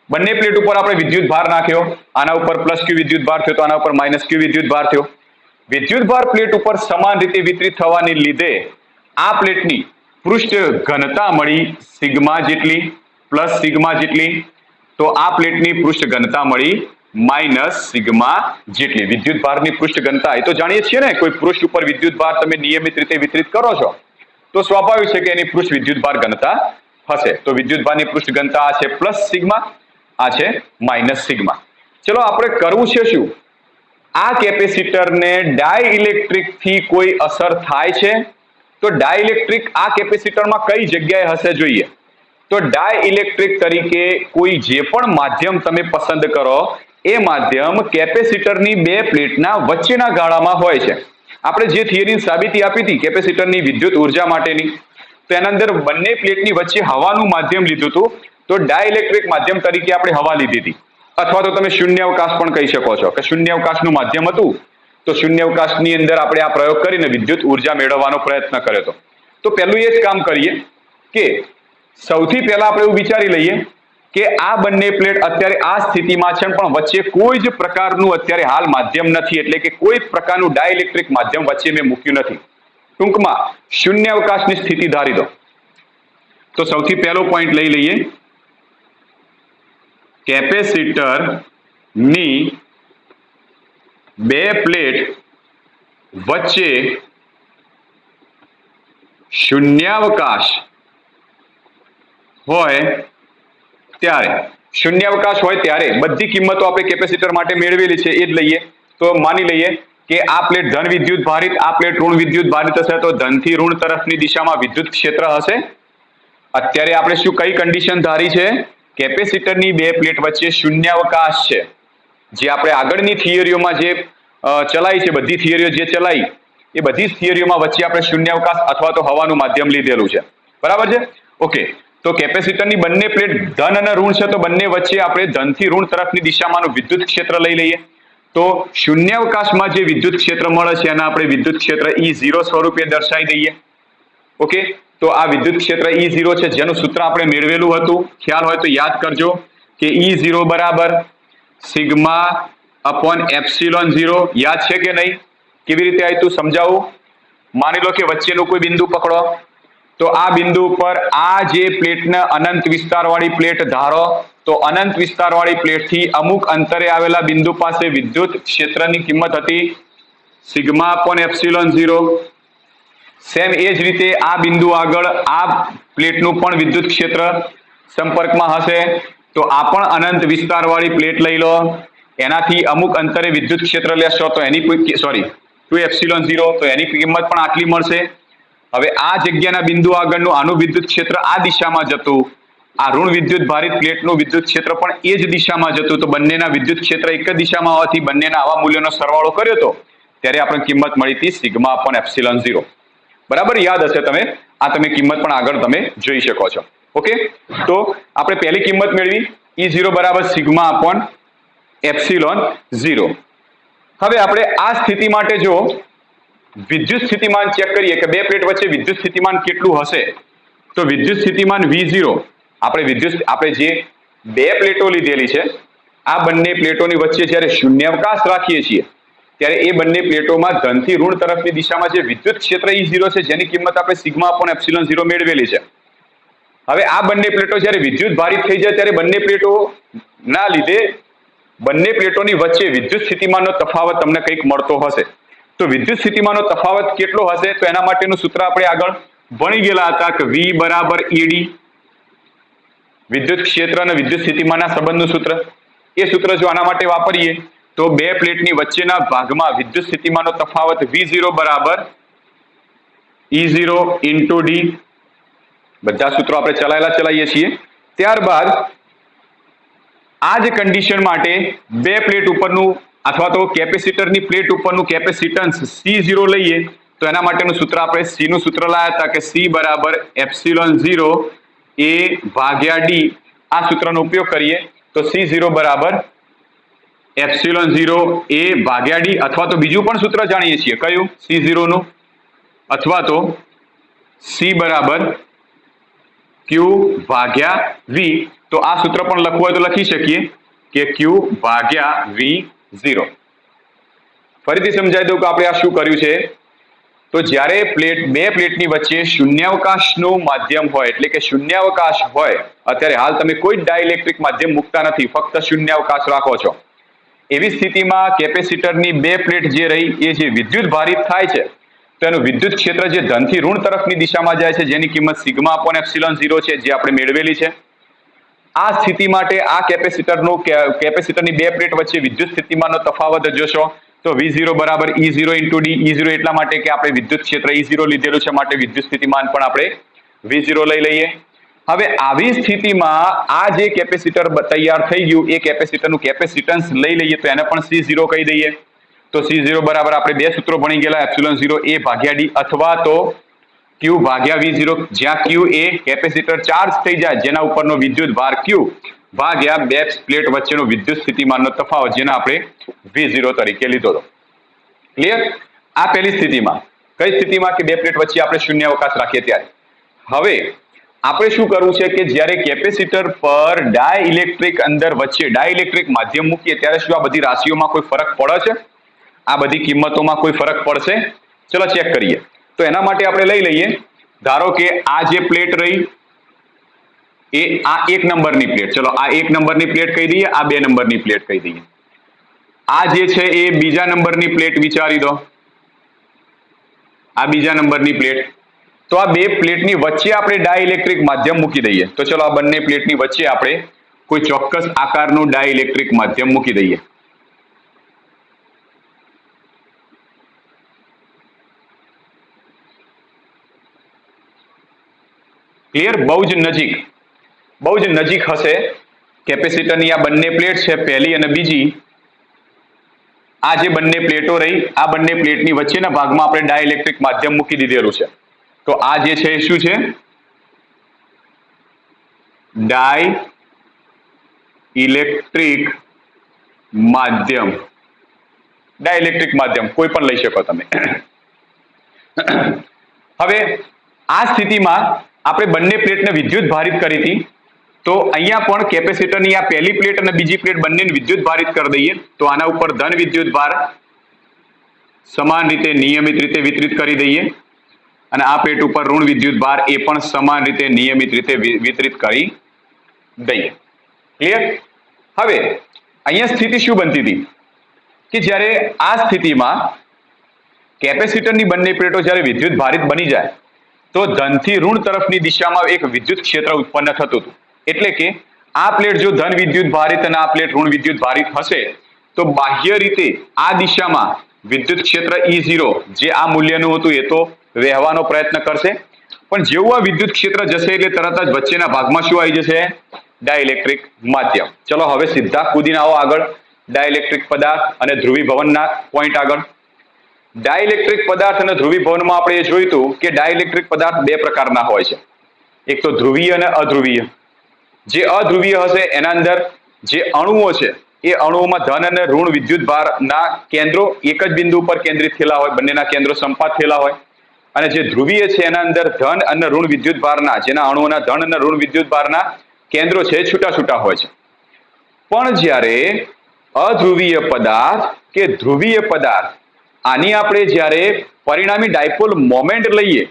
બંને પ્લેટ ઉપર આપણે વિદ્યુત ભાર નાખ્યો. આના ઉપર પ્લસ ક્યુ વિદ્યુત ભાર થયો તો આના ઉપર માઇનસ ક્યુ વિદ્યુત ભાર થયો. વિદ્યુત ભાર પ્લેટ ઉપર સમાન રીતે વિતરિત થવાને લીધે આ પ્લેટની પૃષ્ઠ ઘનતા મળી સિગ્મા જેટલી પ્લસ સિગ્મા જેટલી. તો આ પ્લેટની પૃષ્ઠ ઘનતા મળી માઇનસ સિગ્મા જેટલી. વિદ્યુત ભારની પૃષ્ઠ ઘનતા એ તો જાણીએ છીએ ને, કોઈ પૃષ્ઠ ઉપર વિદ્યુત ભાર તમે નિયમિત રીતે વિતરિત કરો છો તો સ્વાભાવિક છે કે એની પૃષ્ઠ વિદ્યુત ભાર ઘનતા હશે. તો વિદ્યુત ભારની પૃષ્ઠ ઘનતા આ છે પ્લસ સિગ્મા, આ છે માઇનસ સિગ્મા. ચલો આપણે કરવું છે શું? આ કેપેસિટરને ડાઇલેક્ટ્રિક થી કોઈ અસર થાય છે? તો ડાઇલેક્ટ્રિક આ કેપેસિટરમાં કઈ જગ્યાએ હશે જોઈએ. તો ડાઇલેક્ટ્રિક તરીકે કોઈ જે પણ માધ્યમ તમે પસંદ કરો એ માધ્યમ કેપેસિટરની બે પ્લેટના વચ્ચેના ગાળામાં હોય છે. આપણે જે થિયરીની સાબિતી આપી હતી કેપેસિટરની વિદ્યુત ઉર્જા માટેની, તો એના અંદર બંને પ્લેટની વચ્ચે હવાનું માધ્યમ લીધું હતું. તો ડાઇલેક્ટ્રિક માધ્યમ તરીકે આપણે હવા લીધી હતી, અથવા તો તમે શૂન્યાવકાશ પણ કહી શકો છો કે શૂન્યાવકાશનું માધ્યમ હતું. તો શૂન્યાવકાશની અંદર આપણે આ પ્રયોગ કરીને વિદ્યુત ઉર્જા મેળવવાનો પ્રયત્ન કર્યો હતો. તો પહેલું એ જ કામ કરીએ કે સૌથી પહેલા આપણે એવું વિચારી લઈએ કે આ બંને પ્લેટ અત્યારે આ સ્થિતિમાં છે, પણ વચ્ચે કોઈ જ પ્રકારનું અત્યારે હાલ માધ્યમ નથી, એટલે કે કોઈ પ્રકારનું ડાઇલેક્ટ્રિક માધ્યમ વચ્ચે મેં મૂક્યું નથી. ટૂંકમાં શૂન્યાવકાશની સ્થિતિ ધારી દો. તો સૌથી પહેલો પોઈન્ટ લઈ લઈએ, કેપેસિટરની બે પ્લેટ વચ્ચે શૂન્યાવકાશ હોય ત્યારે બધી કિંમતો આપણે કેપેસિટર માટે મેળવેલી છે એ જ લઈએ. તો માની લઈએ કે આ પ્લેટ ધન વિદ્યુત ભારિત, આ પ્લેટ ઋણ વિદ્યુત ભારિત હશે, તો ધનથી ઋણ તરફની દિશામાં વિદ્યુત ક્ષેત્ર હશે. અત્યારે આપણે શું કઈ કન્ડિશન ધારી છે? કેપેસિટરની બે પ્લેટ વચ્ચે શૂન્યાવકાશ છે. જે આપણે આગળની થિયરીઓમાં જે ચલાઈ છે, બધી થિયરીઓ જે ચલાઈ એ બધી થિયરીઓમાં વચ્ચે આપણે શૂન્યાવકાશ અથવા તો હવાનું માધ્યમ લીધેલું છે. બરાબર છે? ઓકે, તો કેપેસિટરની બંને પ્લેટ ધન અને ઋણ છે, તો બંને વચ્ચે આપણે ધનથી ઋણ તરફની દિશામાંનું વિદ્યુત ક્ષેત્ર લઈ લઈએ. તો શૂન્યાવકાશમાં જે વિદ્યુત ક્ષેત્ર મળે છે એને આપણે વિદ્યુત ક્ષેત્ર E0 સ્વરૂપે દર્શાવી દઈએ. ઓકે, તો આ વિદ્યુત ક્ષેત્ર E0 છે, જેનું સૂત્ર આપણે મેળવેલું હતું, ખ્યાલ હોય તો યાદ કરજો કે E0 બરાબર સિગ્મા અપોન એપ્સિલોન 0. યાદ છે કે નહીં? કેવી રીતે આવ્યું તું સમજાવું. માની લો કે વચ્ચેનું કોઈ બિંદુ પકડો, તો આ બિંદુ પર આ જે પ્લેટને અનંત વિસ્તારવાળી પ્લેટ ધારો, તો અનંત વિસ્તારવાળી પ્લેટથી અમુક અંતરે આવેલા બિંદુ પાસે વિદ્યુત ક્ષેત્રની કિંમત હતી સિગ્મા અપોન એપ્સિલોન 0. સેમ એ જ રીતે આ બિંદુ આગળ આ પ્લેટનું પણ વિદ્યુત ક્ષેત્ર સંપર્કમાં હશે, તો આ પણ અનંત વિસ્તારવાળી પ્લેટ લઈ લો, એનાથી અમુક અંતરે વિદ્યુત ક્ષેત્ર લેશો તો એની 2 એપ્સિલોન 0, તો એની કિંમત પણ આટલી મળશે. હવે આ જગ્યાના બિંદુ આગળનું આનું વિદ્યુત ક્ષેત્ર આ દિશામાં જતું, આ ઋણ વિદ્યુત ભારિત પ્લેટનું વિદ્યુત ક્ષેત્ર પણ એ જ દિશામાં જતું. તો બંનેના વિદ્યુત ક્ષેત્ર એક જ દિશામાં હોવાથી બંનેના આવા મૂલ્યોનો સરવાળો કર્યો તો ત્યારે આપણે કિંમત મળી હતી સિગ્મા અપોન એપ્સિલોન 0. બરાબર, યાદ હશે તમે તમે કિંમત પણ આગળ તમે જોઈ શકો છો. ઓકે, તો આપણે પહેલી કિંમત મેળવી E0 બરાબર સિગ્મા અપોન એપ્સિલોન 0. હવે આપણે આ સ્થિતિ માટે જો વિદ્યુત સ્થિતિમાન ચેક કરીએ કે બે પ્લેટ વચ્ચે વિદ્યુત સ્થિતિમાન કેટલું હશે, તો વિદ્યુત સ્થિતિમાન V0 આપણે જે બે પ્લેટો લીધેલી છે, આ બંને પ્લેટોની વચ્ચે જ્યારે શૂન્યાવકાશ રાખીએ છીએ ત્યારે એ બંને પ્લેટોમાં ધનથી ઋણ તરફની દિશામાં જે વિદ્યુત ક્ષેત્ર E0 છે, જેની કિંમત આપણે સિગ્મા અપોન એપ્સિલોન 0 મેળવેલી છે. હવે આ બંને પ્લેટો જ્યારે વિદ્યુત ભારિત થઈ જાય ત્યારે બંને પ્લેટોના લીધે બંને પ્લેટોની વચ્ચે વિદ્યુત સ્થિતિમાનનો તફાવત તમને કંઈક મળતો હશે. તો વિદ્યુત સ્થિતિમાનનો તફાવત કેટલો હશે? તો એના માટેનું સૂત્ર આપણે આગળ ભણી ગયેલા હતા કે V બરાબર ED, વિદ્યુત ક્ષેત્ર અને વિદ્યુત સ્થિતિમાનના સંબંધનું સૂત્ર. એ સૂત્ર જો આના માટે વાપરીએ તો બે પ્લેટની વચ્ચેના ભાગમાં વિદ્યુત સ્થિતિમાનનો તફાવત V0 બરાબર E0 ઇન્ટુ ડી, બધા સૂત્રો આપણે ચલાવીએ છીએ. ત્યારબાદ આ જ કન્ડિશન માટે બે પ્લેટ ઉપરનું અથવા તો કેપેસિટરની પ્લેટ ઉપરનું કેપેસિટન્સ C0 લઈએ તો એના માટેનું સૂત્ર આપણે C નું સૂત્ર લાયા હતા કે C બરાબર ε0 A ભાગ્યા D. આ સૂત્રનો ઉપયોગ કરીએ તો C0 બરાબર ε0 A ભાગ્યા D, અથવા તો બીજું પણ સૂત્ર જાણીએ છીએ, કયું? C0 નું, અથવા તો C બરાબર Q ભાગ્યા V. તો આ સૂત્ર પણ લખવું હોય તો લખી શકીએ કે Q ભાગ્યા V0. ફરીથી સમજાવી દઉં કે આપણે આ શું કર્યું છે. તો જ્યારે બે પ્લેટની વચ્ચે શૂન્યાવકાશનું માધ્યમ હોય, એટલે કે શૂન્યાવકાશ હોય, અત્યારે હાલ તમે કોઈ ડાઇલેક્ટ્રિક માધ્યમ મૂકતા નથી, ફક્ત શૂન્યાવકાશ રાખો છો, એવી સ્થિતિમાં કેપેસિટરની બે પ્લેટ જે રહી એ જે વિદ્યુત ભારિત થાય છે તો એનું વિદ્યુત ક્ષેત્ર જે ધનથી ઋણ તરફની દિશામાં જાય છે, જેની કિંમત સિગ્મા અપોન એપ્સિલોન 0 છે, જે આપણે મેળવેલી છે. આ સ્થિતિ માટે આ કેપેસિટરની બે પ્લેટ વચ્ચે વિદ્યુત સ્થિતિમાનનો તફાવત જોશો તો V0 બરાબર E0 ઇન્ટુ ડી. E0 એટલા માટે કે આપણે વિદ્યુત ક્ષેત્ર E0 લીધેલું છે, માટે વિદ્યુત સ્થિતિમાન પણ આપણે V0 લઈ લઈએ. હવે આવી સ્થિતિમાં આ જે કેપેસિટર તૈયાર થઈ ગયું એ કેપેસિટરનું કેપેસિટન્સ લઈ લઈએ તો એને પણ C0 કહી દઈએ. તો C0 બરાબર આપણે બે સૂત્રો ભણી ગયેલા, ε0 A ભાગ્યા D અથવા તો Q ભાગ્યા V0, જ્યાં Q એ કેપેસિટર ચાર્જ થઈ જાય જેના ઉપરનો વિદ્યુત ભાર Q ભાગ્યા બે પ્લેટ વચ્ચેનો વિદ્યુત સ્થિતિમાનનો તફાવત, જેને આપણે V0 તરીકે લીધો હતો. ક્લિયર? આ પહેલી સ્થિતિમાં. કઈ સ્થિતિમાં? કે બે પ્લેટ વચ્ચે આપણે શૂન્યાવકાશ રાખીએ ત્યારે. હવે આપણે શું કરવું છે કે જ્યારે કેપેસિટર પર ડાઇલેક્ટ્રિક અંદર વચ્ચે ડાઇલેક્ટ્રિક માધ્યમ મૂકીએ ત્યારે શું આ બધી રાશિઓમાં કોઈ ફરક પડે છે? આ બધી કિંમતોમાં કોઈ ફરક પડશે? ચલો ચેક કરીએ. તો એના માટે આપણે લઈ લઈએ, ધારો કે આ જે પ્લેટ રહી એ આ 1 નંબરની પ્લેટ, ચલો આ 1 નંબરની પ્લેટ કહી દઈએ, આ 2 નંબરની પ્લેટ કહી દઈએ. આ જે છે એ બીજા નંબરની પ્લેટ વિચારી દો, આ બીજા નંબરની પ્લેટ. તો આ બે પ્લેટની વચ્ચે આપણે ડાઇલેક્ટ્રિક માધ્યમ મૂકી દઈએ. તો ચલો આ બંને પ્લેટની વચ્ચે આપણે કોઈ ચોક્કસ આકારનું ડાઇલેક્ટ્રિક માધ્યમ મૂકી દઈએ. ક્લિયર? બહુ જ નજીક હશે. કેપેસિટરની આ બંને પ્લેટ છે, પહેલી અને બીજી. આ જે બંને પ્લેટો રહી, આ બંને પ્લેટની વચ્ચેના ભાગમાં આપણે ડાઇલેક્ટ્રિક માધ્યમ મૂકી દીધેલું છે. તો આ જે છે એ શું છે? ડાઇલેક્ટ્રિક માધ્યમ. ડાઇલેક્ટ્રિક માધ્યમ કોઈ પણ લઈ શકો તમે. હવે આ સ્થિતિમાં આપણે બંને પ્લેટને વિદ્યુત ભારિત કરી હતી, તો અહીંયા પણ કેપેસિટરની આ પહેલી પ્લેટ અને બીજી પ્લેટ બંનેને વિદ્યુત ભારિત કરી દઈએ. તો આના ઉપર ધન વિદ્યુત ભાર સમાન રીતે નિયમિત રીતે વિતરિત કરી દઈએ, અને આ પ્લેટ ઉપર ઋણ વિદ્યુત ભાર એ પણ સમાન રીતે નિયમિત રીતે વિતરિત કરી દઈએ. ક્લિયર? હવે અહીંયા સ્થિતિ શું બનતી હતી કે જ્યારે આ સ્થિતિમાં કેપેસિટરની બંને પ્લેટો જ્યારે વિદ્યુત ભારિત બની જાય તો ધનથી ઋણ તરફની દિશામાં એક વિદ્યુત ક્ષેત્ર ઉત્પન્ન થતું હતું. એટલે કે આ પ્લેટ જો ધન વિદ્યુત ભારિત અને આ પ્લેટ ઋણ વિદ્યુત ભારિત હશે તો બાહ્ય રીતે આ દિશામાં વિદ્યુત ક્ષેત્ર E0 જે આ મૂલ્યનું હતું એ તો વહેવાનો પ્રયત્ન કરશે, પણ જેવું આ વિદ્યુત ક્ષેત્ર જશે એટલે તરત જ વચ્ચેના ભાગમાં શું આવી જશે? ડાઇલેક્ટ્રિક માધ્યમ. ચલો હવે સીધા કૂદીને આવો આગળ ડાઇલેક્ટ્રિક પદાર્થ અને ધ્રુવીભવનના પોઈન્ટ આગળ. ડાઇલેક્ટ્રિક પદાર્થ અને ધ્રુવીભવનમાં આપણે એ જોયું હતું કે ડાઇલેક્ટ્રિક પદાર્થ બે પ્રકારના હોય છે, એક તો ધ્રુવીય અને અધ્રુવીય. જે અધ્રુવીય હશે એના અંદર જે અણુઓ છે એ અણુઓમાં ધન અને ઋણ વિદ્યુત ભારના કેન્દ્રો એક જ બિંદુ પર કેન્દ્રિત થયેલા હોય, બંનેના કેન્દ્રો સંપાત થયેલા હોય. અને જે ધ્રુવીય છે એના અંદર ધન અને ઋણ વિદ્યુત ભારના, જેના અણુઓના ધન અને ઋણ વિદ્યુત ભારના કેન્દ્રો છે છૂટા છૂટા હોય છે. પણ જ્યારે અધ્રુવીય પદાર્થ કે ધ્રુવીય પદાર્થ આની આપણે જ્યારે પરિણામી ડાયપોલ મોમેન્ટ લઈએ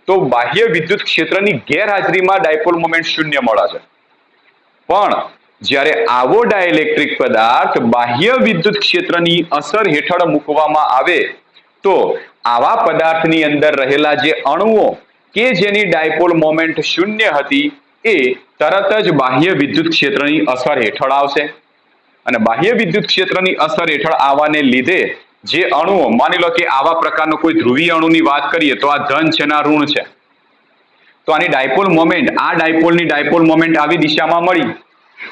તો બાહ્ય વિદ્યુત ક્ષેત્રની ગેરહાજરીમાં ડાયપોલ મોમેન્ટ શૂન્ય મળે છે. પણ જ્યારે આવો ડાઇલેક્ટ્રિક પદાર્થ બાહ્ય વિદ્યુત ક્ષેત્રની અસર હેઠળ મૂકવામાં આવે તો આવા પદાર્થની અંદર રહેલા જે અણુઓ કે જેની ડાયપોલ મોમેન્ટ શૂન્ય હતી એ તરત જ બાહ્ય વિદ્યુત ક્ષેત્રની અસર હેઠળ આવશે. અને બાહ્ય વિદ્યુત ક્ષેત્રની અસર હેઠળ આવવાને લીધે જે અણુઓ, માની લો કે આવા પ્રકારનો કોઈ ધ્રુવીય અણુની વાત કરીએ તો આ ધન છે ને આ ઋણ છે, તો આની ડાયપોલ મોમેન્ટ, આ ડાયપોલની ડાયપોલ મોમેન્ટ આવી દિશામાં મળી,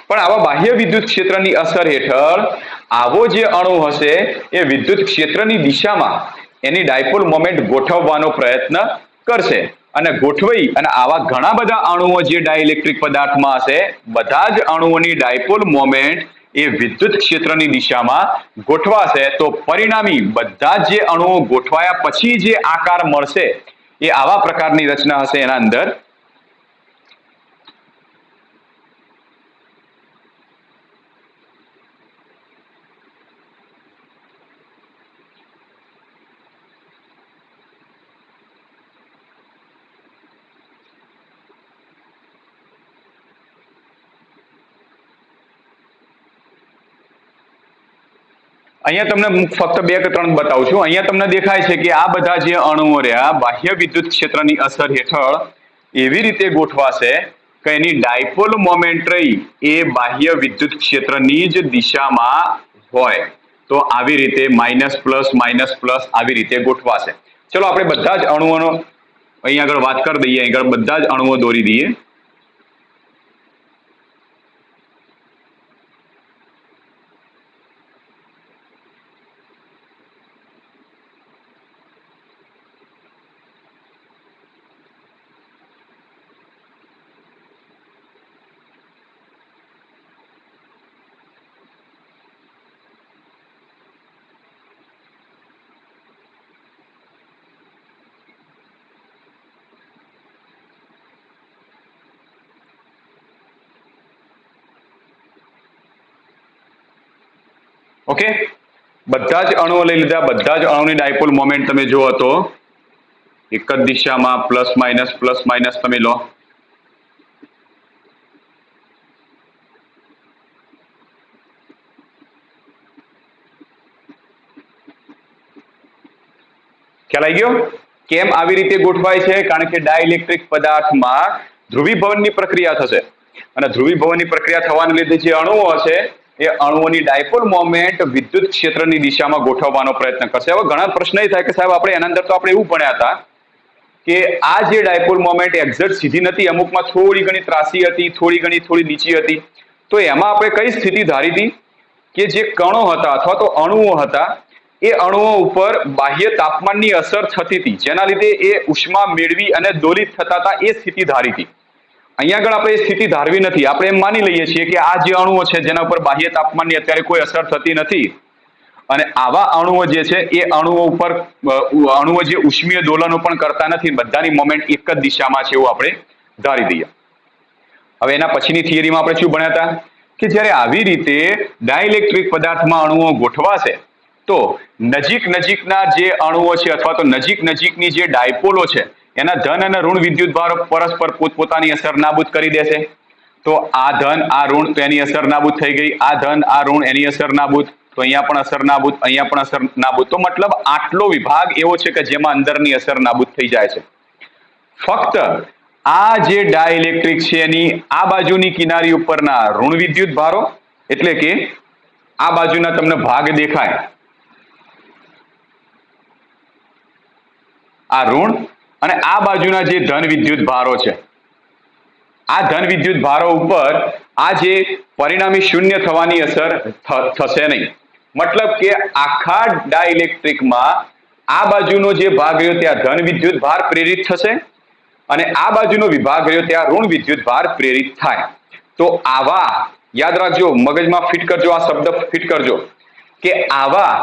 પણ આવા બાહ્ય વિદ્યુત ક્ષેત્રની અસર હેઠળ આવો જે અણુ હશે એ વિદ્યુત ક્ષેત્રની દિશામાં એની ડાયપોલ મોમેન્ટ ગોઠવવાનો પ્રયત્ન કરશે, અને ગોઠવાઈ અને આવા ઘણા બધા અણુઓ જે ડાઇલેક્ટ્રિક પદાર્થમાં હશે, બધા જ અણુઓની ડાયપોલ મોમેન્ટ એ વિદ્યુત ક્ષેત્રની દિશામાં ગોઠવાશે, તો પરિણામી બધા જ જે અણુઓ ગોઠવાયા પછી જે આકાર મળશે એ આવા પ્રકારની રચના હશે એના અંદર. અહીંયા તમને ફક્ત 2 કે 3 બતાવું છું. અહીંયા તમને દેખાય છે કે આ બધા જે અણુઓ રહ્યા બાહ્ય વિદ્યુત ક્ષેત્રની અસર હેઠળ એવી રીતે ગોઠવાશે કે એની ડાયપોલ મોમેન્ટ રહી એ બાહ્ય વિદ્યુત ક્ષેત્રની જ દિશામાં હોય, તો આવી રીતે માઇનસ પ્લસ આવી રીતે ગોઠવાશે. ચલો આપણે બધા જ અણુઓનો અહીંયા આગળ વાત કરી દઈએ. અહીં આગળ બધા જ અણુઓ દોરી દઈએ. ઓકે, બધા જ અણુઓ લઈ લીધા. બધા જ અણુની ડાયપોલ મોમેન્ટ તમે જુઓ તો એક જ દિશામાં પ્લસ માઇનસ તમે લો. ખ્યાલ આવી ગયો કેમ આવી રીતે ગોઠવાય છે? કારણ કે ડાઇલેક્ટ્રિક પદાર્થમાં ધ્રુવીભવનની પ્રક્રિયા થશે, અને ધ્રુવીભવનની પ્રક્રિયા થવાને લીધે જે અણુઓ હશે એ અણુઓની ડાયપોલ મોમેન્ટ વિદ્યુત ક્ષેત્રની દિશામાં ગોઠવવાનો પ્રયત્ન કરશે. હવે ઘણા પ્રશ્ન એ થાય કે સાહેબ આપણે એના અંદર તો આપણે એવું ભણ્યા હતા કે આ જે ડાયપોલ મોમેન્ટ એક્ઝેક્ટ સીધી નથી, અમુકમાં થોડી ઘણી ત્રાસી હતી, થોડી નીચી હતી, તો એમાં આપણે કઈ સ્થિતિ ધારી હતી કે જે કણો હતા અથવા તો અણુઓ હતા એ અણુઓ ઉપર બાહ્ય તાપમાનની અસર થતી હતી, જેના લીધે એ ઉષ્મા મેળવી અને દોલિત થતા હતા, એ સ્થિતિ ધારી હતી. અહીંયા આગળ આપણે એ સ્થિતિ ધારવી નથી. આપણે એમ માની લઈએ છીએ કે આ જે અણુઓ છે જેના ઉપર બાહ્ય તાપમાનની અત્યારે કોઈ અસર થતી નથી, અને આવા અણુઓ જે છે એ અણુઓ જે ઉષ્મીય દોલનો પણ કરતા નથી, બધાની મોમેન્ટ એક જ દિશામાં છે એવું આપણે ધારી દઈએ. હવે એના પછીની થિયરીમાં આપણે શું ભણ્યા હતા કે જ્યારે આવી રીતે ડાઇલેક્ટ્રિક પદાર્થમાં અણુઓ ગોઠવાશે તો નજીકના જે અણુઓ છે અથવા તો નજીકની જે ડાયપોલો છે એના ધન અને ઋણ વિદ્યુત ભારો પરસ્પર પોતપોતાની અસર નાબૂદ કરી દેશે. તો આ ધન આ ઋણ, તો એની અસર નાબૂદ થઈ ગઈ. આ ધન આ ઋણ, એની અસર નાબૂદ. તો અહીંયા પણ અસર નાબૂદ, અહીંયા પણ અસર નાબૂદ. તો મતલબ આટલો વિભાગ એવો છે કે જેમાં અંદરની અસર નાબૂદ થઈ જાય છે. ફક્ત આ જે ડાઇલેક્ટ્રિક છે એની આ બાજુની કિનારી ઉપરના ઋણ વિદ્યુત ભારો, એટલે કે આ બાજુના તમને ભાગ દેખાય, આ ઋણ, અને આ બાજુના જે ધન વિદ્યુત ભારો છે, આ ધન વિદ્યુત ભારો ઉપર આ જે પરિણામી શૂન્ય થવાની અસર થશે નહીં. મતલબ કે આખા ડાઇલેક્ટ્રિકમાં આ બાજુનો જે ભાગ રહ્યો ત્યાં ધન વિદ્યુત ભાર પ્રેરિત થશે, અને આ બાજુનો વિભાગ રહ્યો ત્યાં ઋણ વિદ્યુત ભાર પ્રેરિત થાય. તો આવા યાદ રાખજો, મગજમાં ફિટ કરજો, આ શબ્દ ફિટ કરજો કે આવા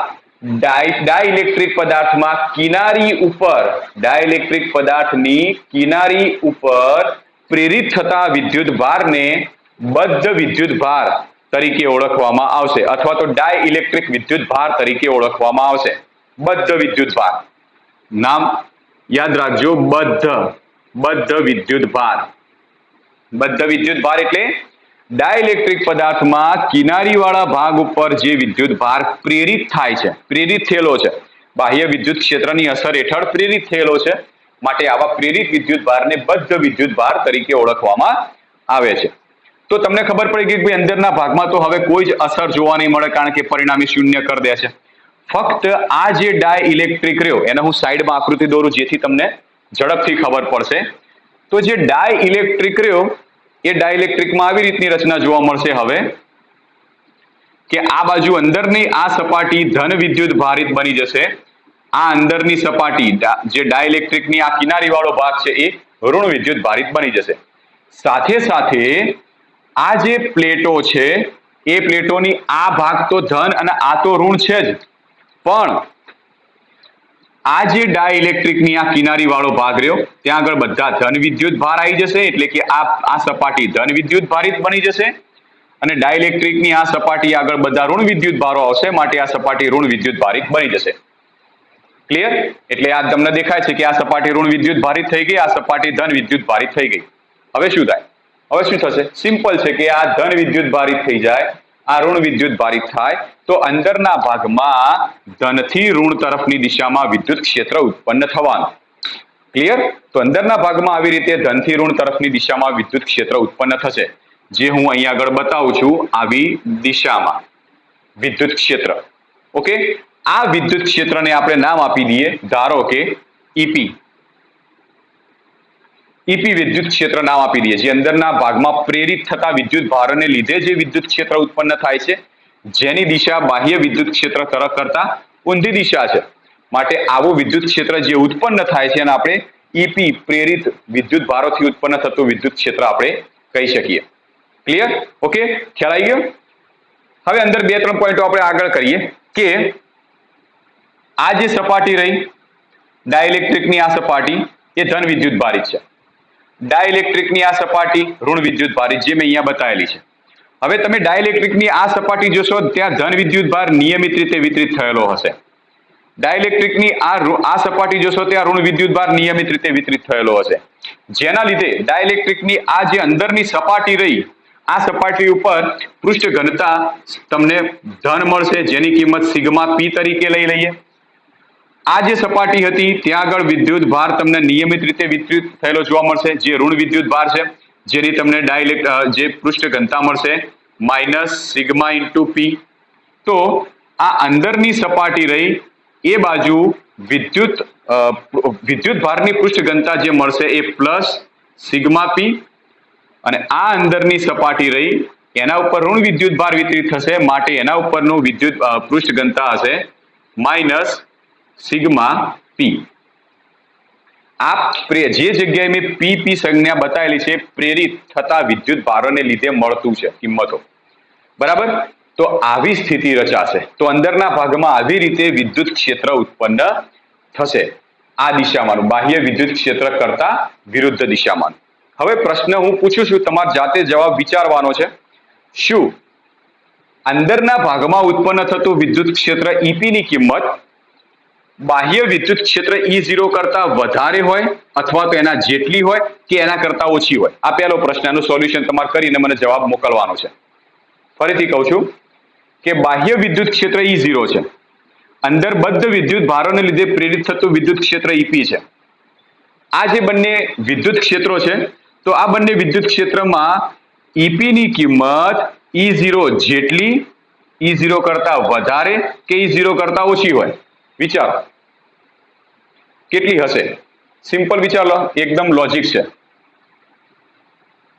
ડાઇલેક્ટ્રિક પદાર્થમાં કિનારી ઉપર, ડાઇલેક્ટ્રિક પદાર્થની કિનારી ઉપર પ્રેરિત થતા વિદ્યુત ભારને બદ્ધ વિદ્યુત ભાર તરીકે ઓળખવામાં આવશે, અથવા તો ડાઇલેક્ટ્રિક વિદ્યુત ભાર તરીકે ઓળખવામાં આવશે. બદ્ધ વિદ્યુત ભાર, નામ યાદ રાખજો, બદ્ધ વિદ્યુત ભાર. બદ્ધ વિદ્યુત ભાર એટલે ડાઇલેક્ટ્રિક પદાર્થમાં કિનારીવાળા ભાગ ઉપર જે વિદ્યુત ભાર પ્રેરિત થાય છે, પ્રેરિત થયેલો છે, બાહ્ય વિદ્યુત ક્ષેત્રની અસર હેઠળ પ્રેરિત થયેલો છે, માટે આવા પ્રેરિત વિદ્યુત ભારને બદ્ધ વિદ્યુત ભાર તરીકે ઓળખવામાં આવે છે. તો તમને ખબર પડી ગઈ કે અંદરના ભાગમાં તો હવે કોઈ જ અસર જોવા નહીં મળે, કારણ કે પરિણામી શૂન્ય કરી દે છે. ફક્ત આ જે ડાઇલેક્ટ્રિક રહ્યો એને હું સાઈડમાં આકૃતિ દોરું જેથી તમને ઝડપથી ખબર પડશે. તો જે ડાઇલેક્ટ્રિક રહ્યો એ ડાઇલેક્ટ્રિકમાં આવી રીતની રચના જોવા મળશે હવે કે આ બાજુ અંદરની આ સપાટી ધન વિદ્યુત ભારિત બની જશે. આ અંદરની સપાટી જે ડાઇલેક્ટ્રિકની આ કિનારી વાળો ભાગ છે એ ઋણ વિદ્યુત ભારિત બની જશે. સાથે સાથે આ જે પ્લેટો છે એ પ્લેટોની આ ભાગ તો ધન અને આ તો ઋણ છે જ, પણ આ જે ડાઇલેક્ટ્રિકની આ કિનારી વાળો ભાગ રહ્યો ત્યાં આગળ બધા ધન વિદ્યુત ભાર આવી જશે, એટલે કે આ સપાટી ધન વિદ્યુત ભારિત બની જશે અને ડાઇલેક્ટ્રિકની આ સપાટી આગળ બધા ઋણ વિદ્યુત ભારો આવશે, માટે આ સપાટી ઋણ વિદ્યુત ભારિત બની જશે. ક્લિયર? એટલે આ તમને દેખાય છે કે આ સપાટી ઋણ વિદ્યુત ભારિત થઈ ગઈ, આ સપાટી ધન વિદ્યુત ભારિત થઈ ગઈ. હવે શું થાય? હવે શું થશે? સિમ્પલ છે કે આ ધન વિદ્યુત ભારિત થઈ જાય, આ ઋણ વિદ્યુત ભારિત થાય તો અંદરના ભાગમાં ધનથી ઋણ તરફની દિશામાં વિદ્યુત ક્ષેત્ર ઉત્પન્ન થવાનું. ક્લિયર? તો અંદરના ભાગમાં આવી રીતે ધનથી ઋણ તરફની દિશામાં વિદ્યુત ક્ષેત્ર ઉત્પન્ન થશે, જે હું અહીંયા આગળ બતાવું છું આવી દિશામાં વિદ્યુત ક્ષેત્ર. ઓકે, આ વિદ્યુત ક્ષેત્રને આપણે નામ આપી દઈએ, ધારો કે ઈપી. ઈપી વિદ્યુત ક્ષેત્ર નામ આપી દઈએ, જે અંદરના ભાગમાં પ્રેરિત થતા વિદ્યુત ભારને લીધે જે વિદ્યુત ક્ષેત્ર ઉત્પન્ન થાય છે, જેની દિશા બાહ્ય વિદ્યુત ક્ષેત્ર તરફ કરતા ઊંધી દિશા છે, માટે આવું વિદ્યુત ક્ષેત્ર જે ઉત્પન્ન થાય છે એને આપણે ઈપી પ્રેરિત વિદ્યુત ભારોથી ઉત્પન્ન થતું વિદ્યુત ક્ષેત્ર આપણે કહી શકીએ. ક્લિયર? ઓકે, ખ્યાલ આવી ગયો? હવે અંદર 2-3 પોઈન્ટો આપણે આગળ કરીએ કે આ જે સપાટી રહી ડાઇલેક્ટ્રિકની આ સપાટી એ ધન વિદ્યુત ભારિત છે, ડાઇલેક્ટ્રિકની આ સપાટી ઋણ વિદ્યુત ભારિત જે મેં અહીંયા બતાવેલી છે. હવે તમે ડાઇલેક્ટ્રિકની આ સપાટી જોશો ત્યાં ધન વિદ્યુત ભાર નિયમિત રીતે વિતરિત થયેલો હશે, ડાઇલેક્ટ્રિકની આ સપાટી જોશો ત્યાં ઋણ વિદ્યુત ભાર નિયમિત રીતે વિતરિત થયેલો હશે, જેના લીધે ડાઇલેક્ટ્રિકની આ જે અંદરની સપાટી રહી આ સપાટી ઉપર પૃષ્ઠ ઘનતા તમને ધન મળશે, જેની કિંમત સિગ્મા પી તરીકે લઈ લઈએ. આ જે સપાટી હતી ત્યાં આગળ વિદ્યુત ભાર તમને નિયમિત રીતે વિતરિત થયેલો જોવા મળશે, જે ઋણ વિદ્યુત ભાર છે, જેની તમને જે પૃષ્ઠ ઘનતા મળશે માઇનસ સિગ્મા ઇન્ટુ પી. તો આ અંદરની સપાટી રહી એ બાજુ વિદ્યુત ભારની પૃષ્ઠ ઘનતા જે મળશે એ પ્લસ સિગ્મા પી, અને આ અંદરની સપાટી રહી એના ઉપર ઋણ વિદ્યુત ભાર વિતરિત થશે, માટે એના ઉપરનું વિદ્યુત પૃષ્ઠ ઘનતા હશે માઇનસ સિગ્મા પી. આ જે જગ્યાએ મેં પી સંજ્ઞા બતાવેલી છે પ્રેરિત થતા વિદ્યુત ભારોને લીધે મળતું છે કિંમતો, બરાબર? તો આવી સ્થિતિ રચાશે તો અંદરના ભાગમાં આવી રીતે વિદ્યુત ક્ષેત્ર ઉત્પન્ન થશે, આ દિશામાં બાહ્ય વિદ્યુત ક્ષેત્ર કરતા વિરુદ્ધ દિશામાં. હવે પ્રશ્ન હું પૂછું છું, તમારે જાતે જવાબ વિચારવાનો છે. શું અંદરના ભાગમાં ઉત્પન્ન થતું વિદ્યુત ક્ષેત્ર ઈપી ની કિંમત બાહ્ય વિદ્યુત ક્ષેત્ર E0 કરતા વધારે હોય અથવા તો એના જેટલી હોય કે એના કરતા ઓછી હોય? આ પહેલો પ્રશ્ન, એનું સોલ્યુશન તમારે કરીને મને જવાબ મોકલવાનો છે. ફરીથી કહું છું કે બાહ્ય વિદ્યુત ક્ષેત્ર E0 છે, અંદર બદ્ધ વિદ્યુત ભારોને લીધે પ્રેરિત થતું વિદ્યુત ક્ષેત્ર ઈપી છે. આ જે બંને વિદ્યુત ક્ષેત્રો છે તો આ બંને વિદ્યુત ક્ષેત્રમાં ઈપી ની કિંમત E0 જેટલી, E0 કરતા વધારે કે E0 કરતા ઓછી હોય? વિચારો કેટલી હશે? સિમ્પલ વિચાર લો, એકદમ લોજિક છે.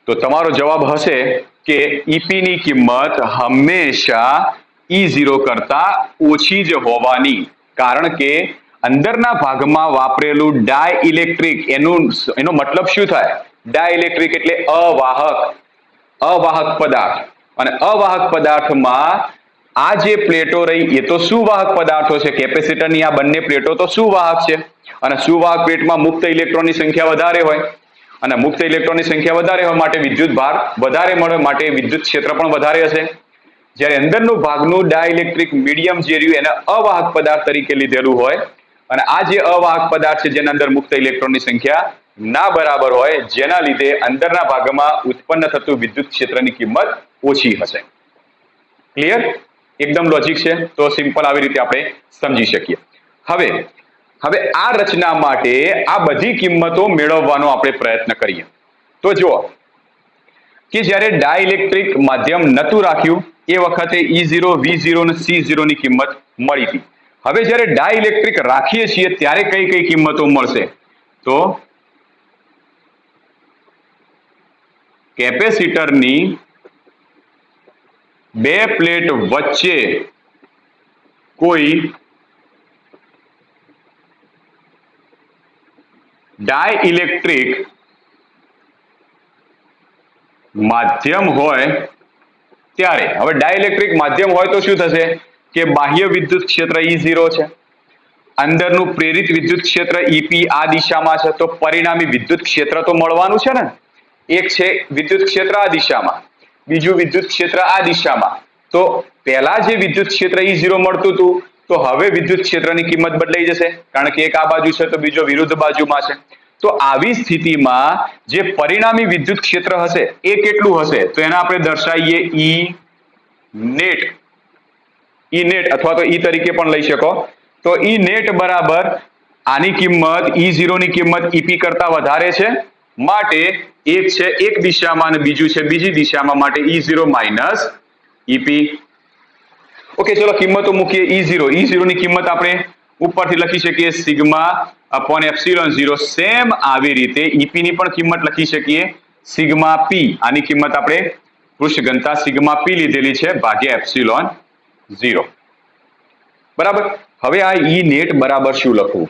તો તમારો જવાબ હશે કે ઈપી ની કિંમત હંમેશા E0 કરતા ઓછી જ હોવાની, કારણ કે અંદરના ભાગમાં વાપરેલું ડાઇલેક્ટ્રિક એનો મતલબ શું થાય? ડાઇલેક્ટ્રિક એટલે અવાહક પદાર્થ, અને અવાહક પદાર્થમાં આ જે પ્લેટો રહી એ તો સુવાહક પદાર્થો છે, કેપેસિટરની આ બંને પ્લેટો તો સુવાહક છે, અને સુવાહક પ્લેટમાં મુક્ત ઇલેક્ટ્રોનની સંખ્યા વધારે હોય, અને મુક્ત ઇલેક્ટ્રોનની સંખ્યા વધારે હોય માટે વિદ્યુત ભાર વધારે મળે, માટે વિદ્યુત ક્ષેત્ર પણ વધારે હશે. જ્યારે અંદરનું ભાગનું ડાઇલેક્ટ્રિક મીડિયમ જે રહ્યું એને અવાહક પદાર્થ તરીકે લીધેલું હોય, અને આ જે અવાહક પદાર્થ છે જેના અંદર મુક્ત ઇલેક્ટ્રોનની સંખ્યા ના બરાબર હોય, જેના લીધે અંદરના ભાગમાં ઉત્પન્ન થતું વિદ્યુત ક્ષેત્રની કિંમત ઓછી હશે. ક્લિયર? એકદમ લોજિક છે. તો સિમ્પલ આવી રીતે આપણે સમજી શકીએ. હવે આ રચના માટે આ બધી કિંમતો મેળવવાનો આપણે પ્રયત્ન કરીએ. તો જુઓ કે જ્યારે ડાઇલેક્ટ્રિક માધ્યમ નતું રાખ્યું એ વખતે E0, V0 અને C0 ની કિંમત મળી હતી, હવે જ્યારે ડાઇલેક્ટ્રિક રાખીએ છીએ ત્યારે કઈ કઈ કિંમતો મળશે? તો કેપેસિટરની બે પ્લેટ વચ્ચે કોઈ ડાઇલેક્ટ્રિક માધ્યમ હોય ત્યારે, હવે ડાઇલેક્ટ્રિક માધ્યમ હોય તો શું થશે કે બાહ્ય વિદ્યુત ક્ષેત્ર E0 છે, અંદરનું પ્રેરિત વિદ્યુત ક્ષેત્ર EP આ દિશામાં છે, તો પરિણામી વિદ્યુત ક્ષેત્ર તો મળવાનું છે ને. એક છે વિદ્યુત ક્ષેત્ર આ દિશામાં, બીજું વિદ્યુત ક્ષેત્ર આ દિશામાં, તો પહેલા જે વિદ્યુત ક્ષેત્ર E0 મળતું હતું તો હવે વિદ્યુત ક્ષેત્રની કિંમત બદલાઈ જશે, કારણ કે એક આ બાજુ છે તો બીજો વિરુદ્ધ બાજુમાં છે. તો આવી સ્થિતિમાં જે પરિણામી વિદ્યુત ક્ષેત્ર હશે એ કેટલું હશે? તો એને આપણે દર્શાવીએ E નેટ અથવા તો E તરીકે પણ લઈ શકો. તો E નેટ બરાબર આની કિંમત E0 ની કિંમત EP કરતા વધારે છે, માટે એક છે એક દિશામાં અને બીજું છે બીજી દિશામાં, માટે E0 માઇનસ EP. ઓકે, ચલો કિંમતો મૂકીએ. E0 ની કિંમત આપણે ઉપરથી લખી શકીએ સિગ્મા અપોન એપ્સિલોન 0. સેમ આવી રીતે EP ની પણ કિંમત લખી શકીએ સિગ્મા P. આની કિંમત આપણે પૃષ્ઠ ઘનતા સિગ્મા P લીધેલી છે ભાગ્યા એપ્સિલોન 0. બરાબર. હવે આ E નેટ બરાબર શું લખવું?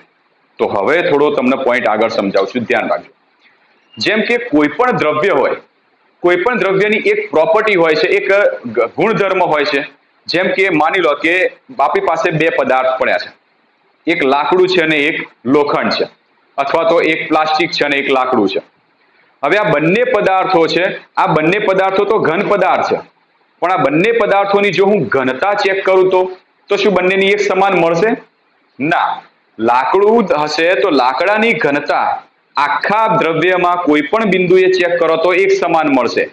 તો હવે થોડો તમને પોઈન્ટ આગળ સમજાવું છું, ધ્યાન રાખજો. જેમ કે કોઈ પણ દ્રવ્ય હોય, કોઈ પણ દ્રવ્યની એક પ્રોપર્ટી હોય છે, એક ગુણધર્મ હોય છે. જેમ કે માની લો કે આપણી પાસે બે પદાર્થ પડ્યા છે, એક લાકડું છે અને એક લોખંડ છે, અથવા તો એક પ્લાસ્ટિક છે અને એક લાકડું છે. હવે આ બંને પદાર્થો છે, આ બંને પદાર્થો તો ઘન પદાર્થ છે, પણ આ બંને પદાર્થોની જો હું ઘનતા ચેક કરું તો શું બંનેની એક સમાન મળશે? ના. લાકડું હશે તો લાકડાની ઘનતા આખા દ્રવ્યમાં કોઈ પણ બિંદુએ ચેક કરો તો એક સમાન મળશે.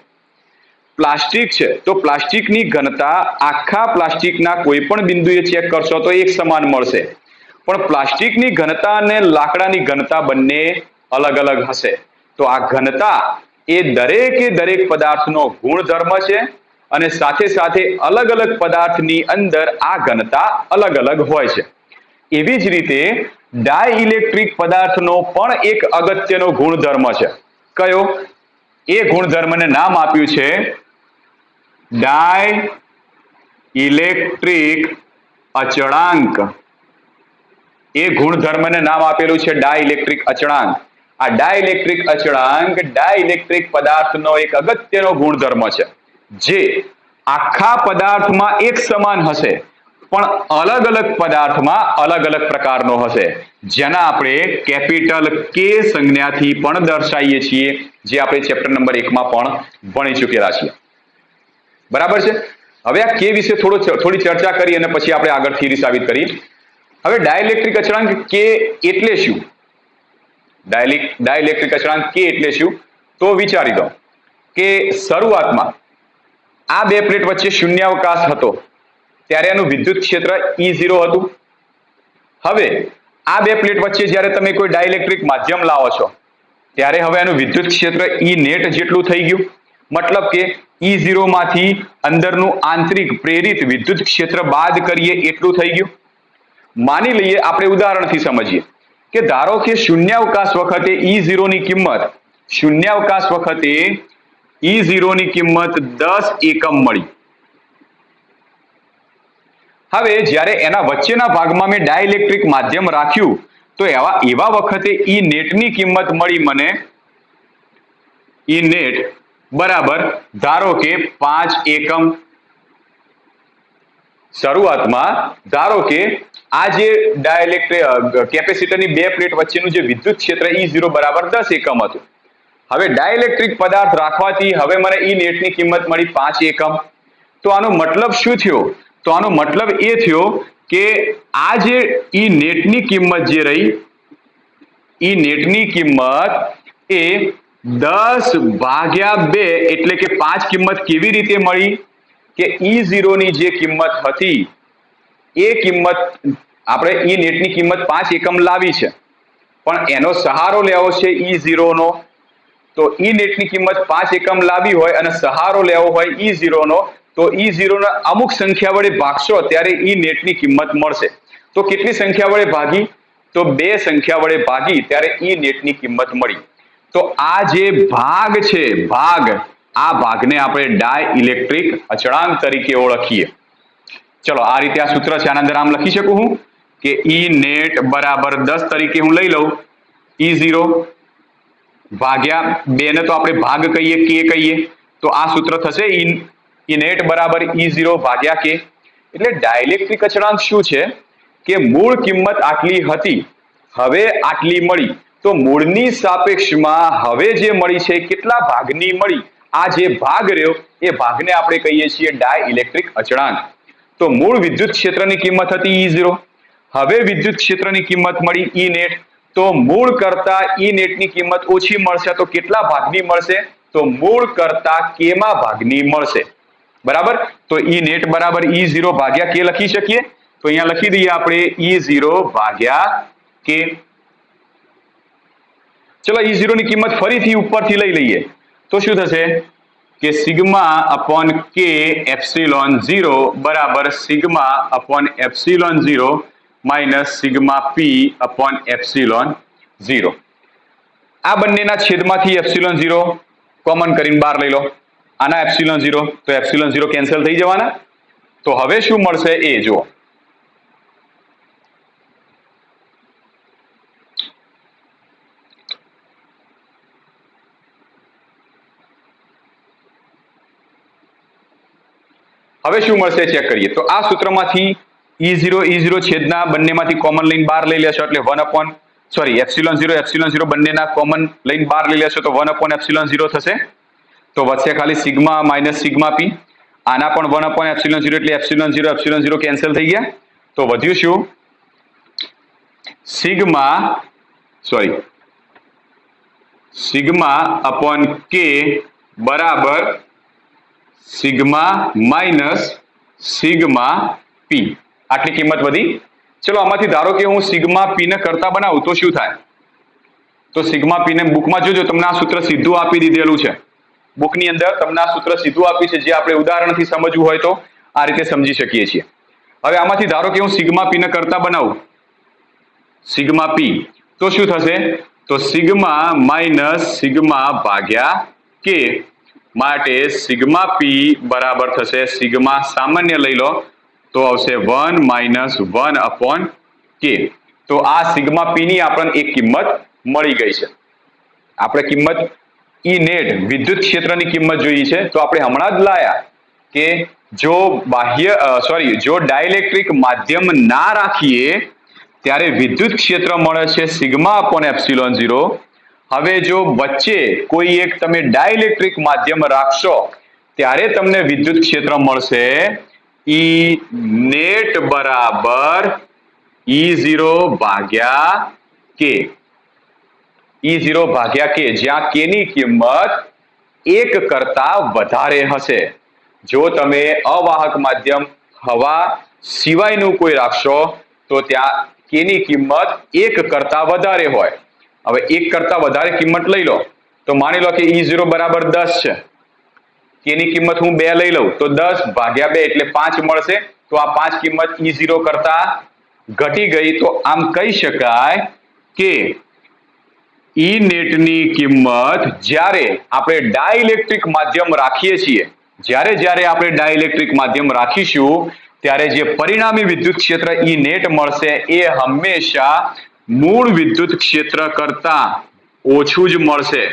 પ્લાસ્ટિક છે તો પ્લાસ્ટિકની ઘનતા આખા પ્લાસ્ટિકના કોઈ પણ બિંદુએ ચેક કરશો તો એક સમાન મળશે, પણ પ્લાસ્ટિકની ઘનતા અને લાકડાની ઘનતા બંને અલગ અલગ હશે. તો આ ઘનતા એ દરેક પદાર્થનો ગુણધર્મ છે, અને સાથે સાથે અલગ અલગ પદાર્થની અંદર આ ઘનતા અલગ અલગ હોય છે. એવી જ રીતે ડાઇલેક્ટ્રિક પદાર્થનો પણ એક અગત્યનો ગુણધર્મ છે. કયો? એ ગુણધર્મને નામ આપ્યું છે ડાઇલેક્ટ્રિક અચળાંક. એ ગુણધર્મને નામ આપેલું છે ડાઇલેક્ટ્રિક અચળાંક. આ ડાઇલેક્ટ્રિક અચળાંક ડાઇલેક્ટ્રિક પદાર્થનો એક અગત્યનો ગુણધર્મ છે, જે આખા પદાર્થમાં એક સમાન હશે, પણ અલગ અલગ પદાર્થમાં અલગ અલગ પ્રકારનો હશે, જેના આપણે કેપિટલ K સંજ્ઞાથી પણ દર્શાવીએ છીએ, જે આપણે ચેપ્ટર નંબર 1 માં પણ ભણી ચૂકેલા છીએ. બરાબર છે. હવે આ K વિશે થોડી ચર્ચા કરી અને પછી આપણે આગળ થિયરી સાબિત કરીએ. હવે ડાઇલેક્ટ્રિક અચળાંક K એટલે શું? ડાઇલેક્ટ્રિક અચળાંક K એટલે શું? તો વિચારી દો કે શરૂઆતમાં આ બે પ્લેટ વચ્ચે શૂન્યાવકાશ હતો ત્યારે એનું વિદ્યુત ક્ષેત્ર E0 હતું. હવે આ બે પ્લેટ વચ્ચે જ્યારે તમે કોઈ ડાઇલેક્ટ્રિક માધ્યમ લાવો છો ત્યારે હવે એનું વિદ્યુત ક્ષેત્ર E નેટ જેટલું થઈ ગયું. મતલબ કે E0 માંથી અંદરનું આંતરિક પ્રેરિત વિદ્યુત ક્ષેત્ર બાદ કરીએ એટલું થઈ ગયું. માની લઈએ, આપણે ઉદાહરણથી સમજીએ કે ધારો કે શૂન્યાવકાશ વખતે E0 ની કિંમત 10 એકમ મળી. હવે જ્યારે એના વચ્ચેના ભાગમાં મેં ડાઇલેક્ટ્રિક માધ્યમ રાખ્યું તો એવા વખતે E નેટની કિંમત મળી મને E નેટ બરાબર ધારો કે 5 એકમ. શરૂઆતમાં ધારો કે આ જે કેપેસિટરની બે પ્લેટ વચ્ચેનું જે વિદ્યુત ક્ષેત્ર E0 બરાબર 10 એકમ હતું. હવે ડાઇલેક્ટ્રિક પદાર્થ રાખવાથી હવે મને E નેટની કિંમત મળી 5 એકમ. તો આનો મતલબ શું થયો? તો આનો મતલબ એ થયો કે આ જે E નેટની કિંમત જે રહી, E નેટની કિંમત એ 10/2 એટલે કે 5 કિંમત કેવી રીતે મળી કે E0 ની જે કિંમત હતી એ કિંમત આપણે E નેટની કિંમત 5 એકમ લાવી છે, પણ એનો સહારો લેવો છે E0 નો. તો E નેટની કિંમત 5 એકમ લાવી હોય અને સહારો લેવો હોય E0 નો, તો E0 ના અમુક સંખ્યા વડે ભાગશો ત્યારે E નેટની કિંમત મળશે. તો તો કેટલી સંખ્યા વડે ભાગી? તો 2 સંખ્યા વડે ભાગી ત્યારે ઈ નેટની કિંમત મળી. તો આ જે ભાગ છે, આ ભાગને આપણે ડાઇલેક્ટ્રિક અચળાંક તરીકે ઓળખીએ. ચલો આ રીતે આ સૂત્ર છે, આના અંદર આમ લખી શકું હું કે ઈ નેટ બરાબર 10 તરીકે હું લઈ લઉં. E0 ભાગ્યા 2 ને તો આપણે ભાગ કહીએ, કે કહીએ, તો આ સૂત્ર થશે ઈ નેટ બરાબર E0 ભાગ્યા કે. એટલે ડાઇલેક્ટ્રિક અચળાંક શું છે કે મૂળ કિંમત આટલી હતી, હવે આટલી મળી, તો મૂળની સાપેક્ષમાં હવે જે મળી છે કેટલા ભાગની મળી, આ જે ભાગ રહ્યો એ ભાગને આપણે કહીએ છીએ ડાઇલેક્ટ્રિક અચળાંક. તો મૂળ વિદ્યુત ક્ષેત્રની કિંમત હતી E0, હવે વિદ્યુત ક્ષેત્રની કિંમત મળી ઈ નેટ, તો મૂળ કરતા ઈ નેટની કિંમત ઓછી મળશે, તો કેટલા ભાગની મળશે? તો મૂળ કરતા કેમાં ભાગની મળશે. બરાબર, તો ઈ નેટ બરાબર E0 ભાગ્યા કે લખી શકીએ. તો અહીંયા લખી દઈએ આપણે E0 ભાગ્યા કે. ચલો E0 ની કિંમત ફરીથી ઉપરથી લઈ લઈએ તો શું થશે કે સિગ્મા અપોન કે એપ્સિલોન 0 બરાબર sigma upon epsilon 0 minus sigma પી અપોન એપ્સિલોન 0. આ બંનેના છેદમાંથી એપ્સિલોન 0 કોમન કરીને બહાર લઈ લો. આના એપ્સિલોન 0 તો એપ્સિલોન 0 કેન્સલ થઈ જવાના. તો હવે શું મળશે એ જુઓ. હવે શું મળશે ચેક કરીએ. તો આ સૂત્રમાંથી E0 છેદના બંનેમાંથી કોમન લઈને બહાર લઈ લેશો એટલે એપ્સિલોન 0 બંનેના કોમન લઈને બહાર લઈ લેશો તો 1 અપોન એપ્સિલોન 0 થશે. તો વચ્ચે ખાલી સિગ્મા માઇનસ સિગ્મા પી. આના પણ 1 અપોન એપ્સિલોન 0 એટલે એપ્સિલોન 0 કેન્સલ થઈ ગયા. તો વધ્યું શું? સિગ્મા અપોન કે બરાબર સિગ્મા માઇનસ સિગ્મા પી. આટલી કિંમત વધી. ચલો આમાંથી ધારો કે હું સિગ્મા પી ને કરતા બનાવું તો શું થાય? તો સિગ્મા પી ને બુકમાં જોજો, તમને આ સૂત્ર સીધું આપી દીધેલું છે. બુકની અંદર તમને આ સૂત્ર સીધું આપ્યું છે, જે આપણે ઉદાહરણથી સમજવું હોય તો આ રીતે સમજી શકીએ છીએ. હવે આમાંથી ધારો કે હું સિગ્મા પી ને કરતા બનાવું, સિગ્મા પી, તો શું થશે? તો સિગ્મા માઇનસ સિગ્મા ભાગ્યા કે, માટે સિગ્મા પી બરાબર થશે સિગ્મા સામાન્ય લઈ લો તો આવશે 1 માઇનસ 1 અપોન કે. તો આ સિગ્મા પી ની આપણને એક કિંમત મળી ગઈ છે. આપણે કિંમત ઈ નેટ વિદ્યુત ક્ષેત્રની કિંમત જોઈએ છે, તો આપણે હમણાં જ લાયા કે જો ડાઇલેક્ટ્રિક માધ્યમ ના રાખીએ ત્યારે વિદ્યુત ક્ષેત્ર મળે છે સિગ્મા અપોન એપ્સિલોન 0. હવે જો વચ્ચે કોઈ એક તમે ડાઇલેક્ટ્રિક માધ્યમ રાખશો ત્યારે તમને વિદ્યુત ક્ષેત્ર મળશે ઈ નેટ બરાબર E0 ભાગ્યા કે. E0 ભાગ્યા કે, જ્યાં કે ની કિંમત 1 કરતા વધારે હશે. જો તમે અવાહક માધ્યમ હવા સિવાયનું કોઈ રાખશો તો ત્યાં કે ની કિંમત 1 કરતા વધારે હોય. હવે 1 કરતા વધારે કિંમત લઈ લો તો માની લો કે E0 બરાબર 10 છે, કે ની કિંમત હું 2 લઈ લઉં તો 10 ભાગ્યા 2 એટલે 5 મળશે. તો આ 5 કિંમત E0 કરતા ઘટી ગઈ. તો આમ કહી શકાય કે ઈ નેટની કિંમત જ્યારે આપણે ડાઇલેક્ટ્રિક માધ્યમ રાખીએ છીએ, જ્યારે આપણે ડાઇલેક્ટ્રિક માધ્યમ રાખીશું ત્યારે જે પરિણામી વિદ્યુત ક્ષેત્ર ઈ નેટ મળશે એ હંમેશા મૂળ વિદ્યુત ક્ષેત્ર કરતા ઓછું જ મળશે.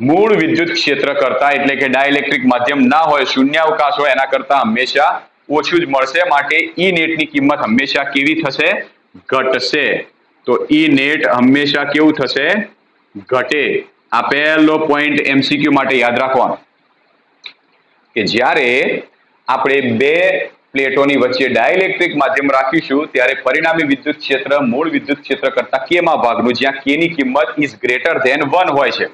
મૂળ વિદ્યુત ક્ષેત્ર કરતા, એટલે કે ડાઇલેક્ટ્રિક માધ્યમ ના હોય, શૂન્યાવકાશ હોય, એના કરતા હંમેશા ઓછું જ મળશે. માટે ઈ નેટની કિંમત હંમેશા કેવી થશે? ઘટશે. તો ઈ નેટ હંમેશા કેવું થશે? ઘટે. આ પહેલો પોઈન્ટ એમસીક્યુ માટે યાદ રાખવાનો કે જ્યારે આપણે બે પ્લેટોની વચ્ચે ડાઇલેક્ટ્રિક માધ્યમ રાખીશું ત્યારે પરિણામી વિદ્યુત ક્ષેત્ર મૂળ વિદ્યુત ક્ષેત્ર કરતા કેમાં ભાગનું, જ્યાં કે ની કિંમત ઇઝ ગ્રેટર ધેન 1 હોય છે.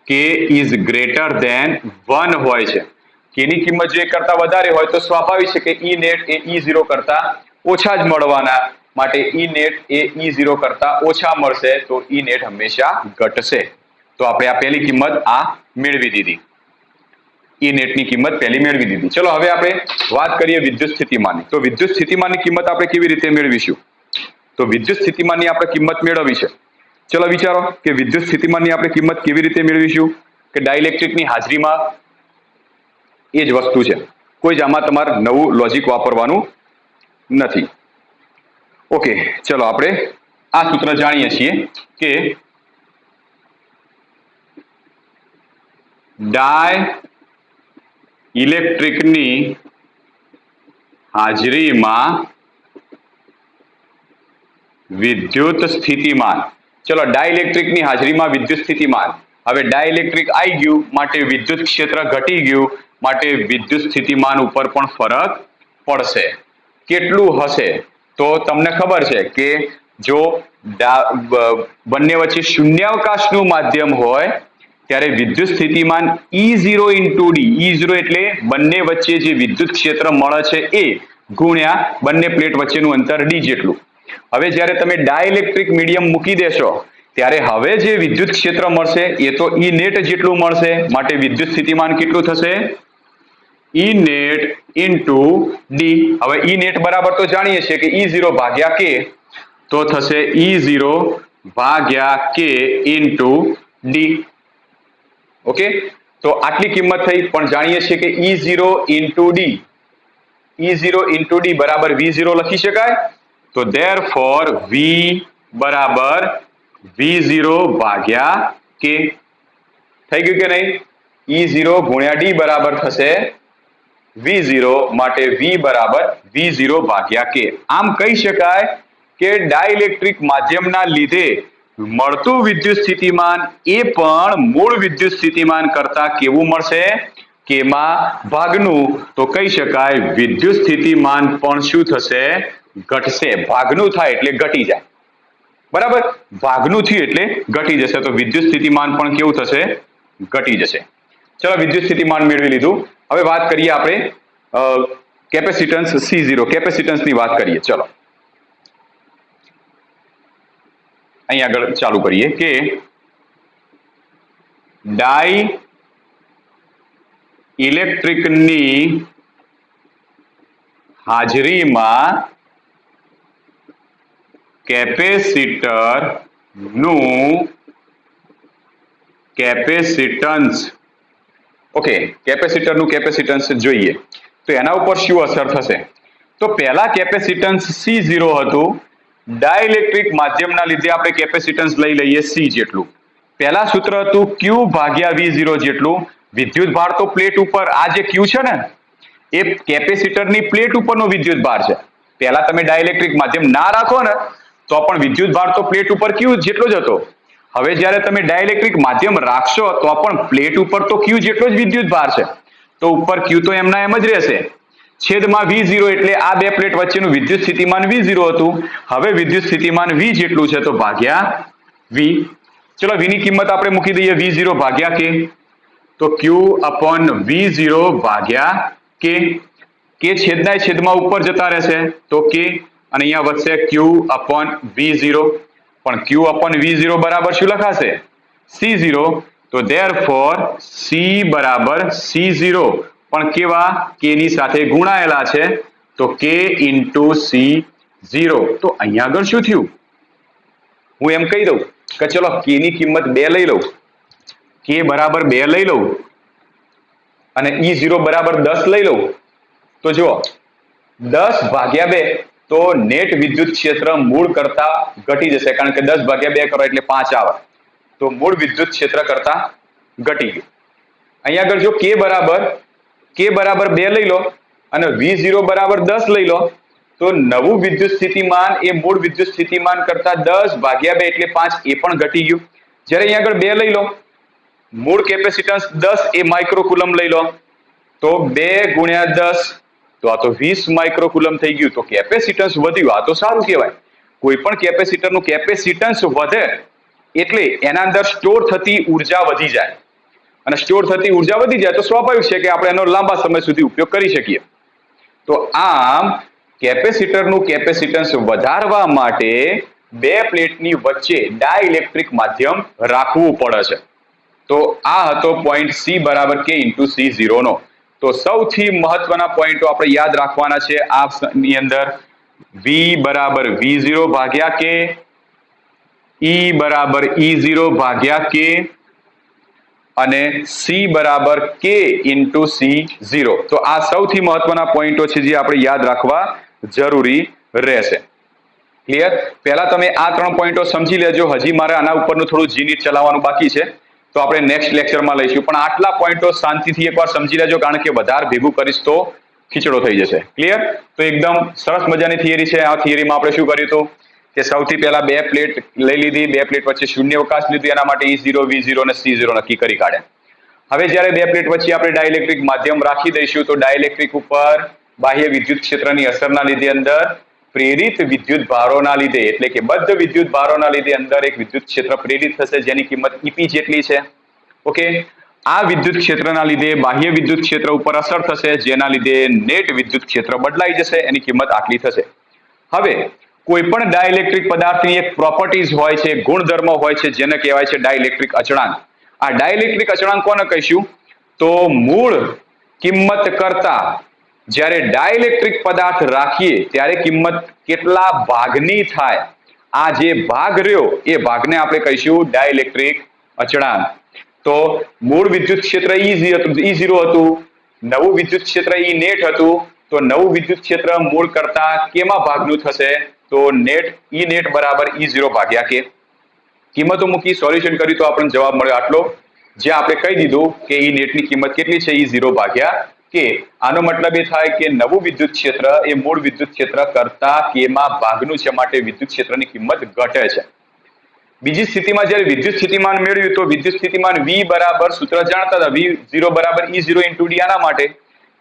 કે ઇઝ ગ્રેટર ધેન 1 હોય છે. કે ની કિંમત જો 1 કરતા વધારે હોય તો સ્વાભાવિક છે કે ઈ નેટ એ E0 કરતા ઓછા જ મળવાના. માટે ઈ નેટ એ E0 કરતા ઓછા મળશે. તો ઈ નેટ હંમેશા ઘટશે. તો આપણે આ પહેલી કિંમત આ મેળવી દીધી. ઈ નેટની કિંમત પહેલી મેળવી દીધી. ચલો હવે આપણે વાત કરીએ વિદ્યુત સ્થિતિમાનની. તો વિદ્યુત સ્થિતિમાનની કિંમત આપણે કેવી રીતે મેળવીશું? તો વિદ્યુત સ્થિતિમાનની આપણે કિંમત મેળવવી છે. ચલો વિચારો કે વિદ્યુત સ્થિતિમાનની આપણે કિંમત કેવી રીતે મેળવીશું? કે ડાઇલેક્ટ્રિકની હાજરીમાં એ જ વસ્તુ છે, કોઈ જ આમાં તમારે નવું લોજિક વાપરવાનું નથી. ઓકે, ચલો આપણે આ સૂત્ર જાણીએ છીએ કે ડાઇલેક્ટ્રિકની હાજરીમાં વિદ્યુત સ્થિતિમાન. ચલો ડાઇલેક્ટ્રિકની હાજરીમાં વિદ્યુત સ્થિતિમાન. હવે ડાઇલેક્ટ્રિક આવી ગયું માટે વિદ્યુત ક્ષેત્ર ઘટી ગયું માટે વિદ્યુત સ્થિતિમાન ઉપર પણ ફરક પડશે. કેટલું હશે? તો તમને ખબર છે કે જો બંને વચ્ચે શૂન્યાવકાશનું માધ્યમ હોય ત્યારે વિદ્યુત સ્થિતિમાન E0 × D. E0 એટલે બંને વચ્ચે જે વિદ્યુત ક્ષેત્ર મળે છે એ ગુણ્યા બંને પ્લેટ વચ્ચેનું અંતર D જેટલું. હવે જ્યારે તમે ડાઇલેક્ટ્રિક મીડિયમ મૂકી દેશો ત્યારે હવે જે વિદ્યુત ક્ષેત્ર મળશે એ તો E નેટ જેટલું મળશે માટે વિદ્યુત સ્થિતિમાન કેટલું થશે? E net × D. હવે E નેટ બરાબર તો જાણીએ છીએ કે E0 ભાગ્યા K, તો થશે E0 ભાગ્યા K × D. ઓકે, તો આટલી કિંમત થઈ. પણ જાણીએ છીએ કે E0 × D, E0 × D બરાબર V0 લખી શકાય. તો therefore V બરાબર V0 ભાગ્યા K. થઈ ગયું કે નહીં? E0 ગુણ્યા D બરાબર થશે V0 માટે V બરાબર V0 ભાગ્યા K. આમ કહી શકાય કે ડાઇલેક્ટ્રિક માધ્યમના લીધે મળતું વિદ્યુત સ્થિતિમાન એ પણ મૂળ વિદ્યુત સ્થિતિમાન કરતા કેવું મળશે? કેમાં ભાગનું. તો કહી શકાય વિદ્યુત સ્થિતિમાન પણ શું થશે? ઘટશે. ભાગનું થાય એટલે ઘટી જાય. બરાબર, ભાગનું થયું એટલે ઘટી જશે. તો વિદ્યુત સ્થિતિમાન પણ કેવું થશે? ઘટી જશે. ચલો વિદ્યુત સ્થિતિમાન મેળવી લીધું. હવે વાત કરીએ આપણે કેપેસિટન્સ C0, કેપેસિટન્સની વાત કરીએ. ચલો અહીં આગળ ચાલુ કરીએ કે ડાઇલેક્ટ્રિકની હાજરીમાં કેપેસિટરનું કેપેસિટન્સ. ઓકે, કેપેસિટરનું કેપેસિટન્સ જોઈએ તો એના ઉપર શું અસર થશે? તો પહેલા કેપેસિટન્સ C0 હતું. ડાઇલેક્ટ્રિક માધ્યમના લીધે આપણે કેપેસિટન્સ લઈ લઈએ C જેટલું. પહેલા સૂત્ર હતું Q ભાગ્યા V0 જેટલું. વિદ્યુત ભાર તો પ્લેટ ઉપર આ જે Q છે ને એ કેપેસિટરની પ્લેટ ઉપરનો વિદ્યુત ભાર છે. પહેલા તમે ડાઇલેક્ટ્રિક માધ્યમ ના રાખો ને તો પણ વિદ્યુત ભાર તો પ્લેટ ઉપર Q જેટલો જ હતો. હવે જ્યારે તમે ડાઇલેક્ટ્રિક માધ્યમ રાખશો તો પણ પ્લેટ ઉપર તો Q જેટલો જ વિદ્યુત ભાર છે. તો ઉપર Q તો એમના એમ જ રહેશે. છેદમાં V0 એટલે આ બે પ્લેટ વચ્ચેનું વિદ્યુત સ્થિતિમાન V0 હતું. હવે વિદ્યુત સ્થિતિમાન V જેટલું છે તો ભાગ્યા V. ચલો V ની કિંમત આપણે મૂકી દઈએ V0 ભાગ્યા K. તો Q upon V0 ભાગ્યા K. K છેદના છેદમાં ઉપર જતા રહેશે તો K અને અહીંયા વધશે Q upon V0. પણ Q upon V0 બરાબર શું લખાશે? C0. તો therefore C બરાબર C0 પણ કેવા? K ની સાથે ગુણાયેલા છે તો K × C0. તો અહીંયા આગળ શું થયું? હું એમ કહી દઉં કે ચલો K ની કિંમત 2 લઈ લઉં, K બરાબર 2 લઈ લઉં અને E0 બરાબર 10 લઈ લઉં. તો જુઓ 10 ભાગ્યા 2 તો નેટ વિદ્યુત ક્ષેત્ર મૂળ કરતા ઘટી જશે, કારણ કે 10 ભાગ્યા 2 કરો એટલે 5 આવે. તો મૂળ વિદ્યુત ક્ષેત્ર કરતા ઘટી ગયું. અહીંયા આગળ જો K બરાબર 2 લઈ લો અને V0 બરાબર 10 લઈ લો તો નવું વિદ્યુત સ્થિતિમાન એ મૂળ વિદ્યુત સ્થિતિમાન કરતા 10 ભાગ્યા 2 એટલે 5 એ પણ ઘટી ગયું. જ્યારે અહીંયા આગળ 2 લઈ લો, મૂળ કેપેસિટન્સ 10 એ માઇક્રોકુલમ લઈ લો તો 2 ગુણ્યા 10 તો આ તો 20 માઇક્રોકુલમ થઈ ગયું. તો કેપેસિટન્સ વધ્યું. આ તો સારું કહેવાય. કોઈ પણ કેપેસિટરનું કેપેસિટન્સ વધે એટલે એના અંદર સ્ટોર થતી ઉર્જા વધી જાય અને સ્ટોર થતી ઉર્જા વધી જાય તો સ્વાભાવિક છે કે આપણે એનો લાંબા સમય સુધી ઉપયોગ કરી શકીએ. તો આમ કેપેસિટરનું કેપેસિટન્સ વધારવા માટે બે પ્લેટની વચ્ચે ડાઇલેક્ટ્રિક માધ્યમ રાખવું પડે છે. તો આ હતો પોઈન્ટ સી બરાબર કે ઇન્ટુ સી ઝીરો નો. તો સૌથી મહત્વના પોઈન્ટો આપણે યાદ રાખવાના છે આ ની અંદર. વી બરાબર વી ઝીરો ભાગ્યા કે, ઈ બરાબર ઈ ઝીરો ભાગ્યા કે, અને સી બરાબર કે ઇન્ટુ સી ઝીરો. તો આ સૌથી મહત્વના પોઈન્ટો છે જે આપણે યાદ રાખવા જરૂરી રહેશે. ક્લિયર? પહેલા તમે આ 3 પોઈન્ટો સમજી લેજો. હજી મારે આના ઉપરનું થોડું જીનીટ ચલાવવાનું બાકી છે, તો આપણે નેક્સ્ટ લેક્ચરમાં લઈશું. પણ આટલા પોઈન્ટો શાંતિથી એકવાર સમજી લેજો, કારણ કે વધારે ભેગું કરીશ તો ખીચડો થઈ જશે. ક્લિયર? તો એકદમ સરસ મજાની થિયરી છે. આ થિયરીમાં આપણે શું કર્યું હતું કે સૌથી પહેલા 2 પ્લેટ લઈ લીધી, 2 પ્લેટ વચ્ચે શૂન્યાવકાશ લીધું, એના માટે E0, V0 અને C0 નક્કી કરી કાઢ્યા. હવે જ્યારે 2 પ્લેટ વચ્ચે આપણે ડાઇલેક્ટ્રિક માધ્યમ રાખી દઈશું, તો ડાઇલેક્ટ્રિક ઉપર બાહ્ય વિદ્યુત ક્ષેત્રની અસરના લીધે અંદર પ્રેરિત વિદ્યુત ભારોના લીધે, એટલે કે બદ્ધ વિદ્યુત ભારોના લીધે અંદર એક વિદ્યુત ક્ષેત્ર પ્રેરિત થશે જેની કિંમત EP જેટલી છે. ઓકે, આ વિદ્યુત ક્ષેત્રના લીધે બાહ્ય વિદ્યુત ક્ષેત્ર ઉપર અસર થશે, જેના લીધે નેટ વિદ્યુત ક્ષેત્ર બદલાઈ જશે, એની કિંમત આટલી થશે. હવે કોઈ પણ ડાઇલેક્ટ્રિક પદાર્થની એક પ્રોપર્ટીઝ હોય છે, ગુણધર્મ હોય છે, જેને કહેવાય છે ડાઇલેક્ટ્રિક અચળાંક. આ ડાઇલેક્ટ્રિક અચળાંક કોને કહીશું? તો મૂળ કિંમત કરતા જ્યારે ડાઇલેક્ટ્રિક પદાર્થ રાખીએ ત્યારે કિંમત કેટલા ભાગની થાય, આ જે ભાગ રહ્યો એ ભાગને આપણે કહીશું ડાઇલેક્ટ્રિક અચળાંક. તો મૂળ વિદ્યુત ક્ષેત્ર E0 હતું, નવું વિદ્યુત ક્ષેત્ર E નેટ હતું, તો નવું વિદ્યુત ક્ષેત્ર મૂળ કરતા કેમાં ભાગનું થશે? તો નેટ E નેટ બરાબર E0 ભાગ્યા કે. કિંમતો મૂકી સોલ્યુશન કર્યું તો આપણને જવાબ મળ્યો આટલો, જે આપણે કહી દીધું કે E નેટની કિંમત કેટલી છે? E0 ભાગ્યા કે. આનો મતલબ એ થાય કે નવું વિદ્યુત ક્ષેત્ર એ મૂળ વિદ્યુત ક્ષેત્ર કરતા કેમાં ભાગનું છે, માટે વિદ્યુત ક્ષેત્રની કિંમત ઘટે છે. બીજી સ્થિતિમાં જ્યારે વિદ્યુત સ્થિતિમાન મેળવ્યું, તો વિદ્યુત સ્થિતિમાન V બરાબર સૂત્ર જાણતા હતા, V0 બરાબર E0 ઇન્ટુ D. આના માટે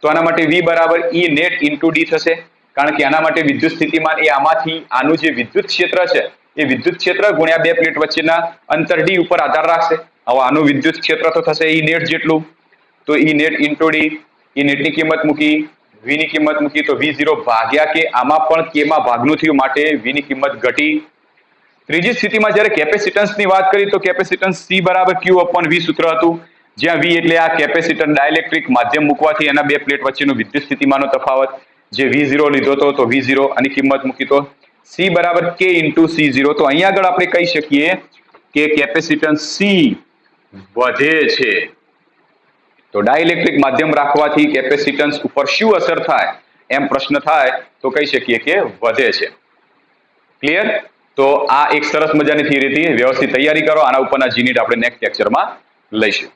તો આના માટે V બરાબર E નેટ ઇન્ટુ D થશે, કારણ કે આના માટે વિદ્યુત સ્થિતિમાન એ આમાંથી આનું જે વિદ્યુત ક્ષેત્ર છે એ વિદ્યુત ક્ષેત્ર ગુણ્યા 2 પ્લેટ વચ્ચેના અંતર D ઉપર આધાર રાખશે. હવે આનું વિદ્યુત ક્ષેત્ર તો થશે E નેટ જેટલું, તો E net into D. E નેટની કિંમત મૂકી, V ની કિંમત મૂકી, તો V0 ભાગ્યા કે. આમાં પણ કેમાં ભાગનું થયું, માટે V ની કિંમત ઘટી. ત્રીજી સ્થિતિમાં જ્યારે કેપેસિટન્સની વાત કરી, તો કેપેસિટન્સ C બરાબર Q અપોન V સૂત્ર હતું, જ્યાં V એટલે આ કેપેસિટર ડાઇલેક્ટ્રિક માધ્યમ મૂકવાથી એના 2 પ્લેટ વચ્ચેનો વિદ્યુત સ્થિતિમાનનો તફાવત, જે V0 લીધો હતો, તો V0 અને કિંમત મૂકી તો C બરાબર K ઇન્ટુ C0. તો અહીંયા આગળ આપણે કહી શકીએ કે કેપેસિટન્સ C વધે છે. તો ડાઇલેક્ટ્રિક માધ્યમ રાખવાથી કેપેસિટન્સ ઉપર શું અસર થાય, એમ પ્રશ્ન થાય તો કહી શકીએ કે વધે છે. ક્લિયર? તો આ એક સરસ મજાની થિયરી હતી. વ્યવસ્થિત તૈયારી કરો. આના ઉપરના જીનીટ આપણે નેક્સ્ટ લેક્ચરમાં લઈશું.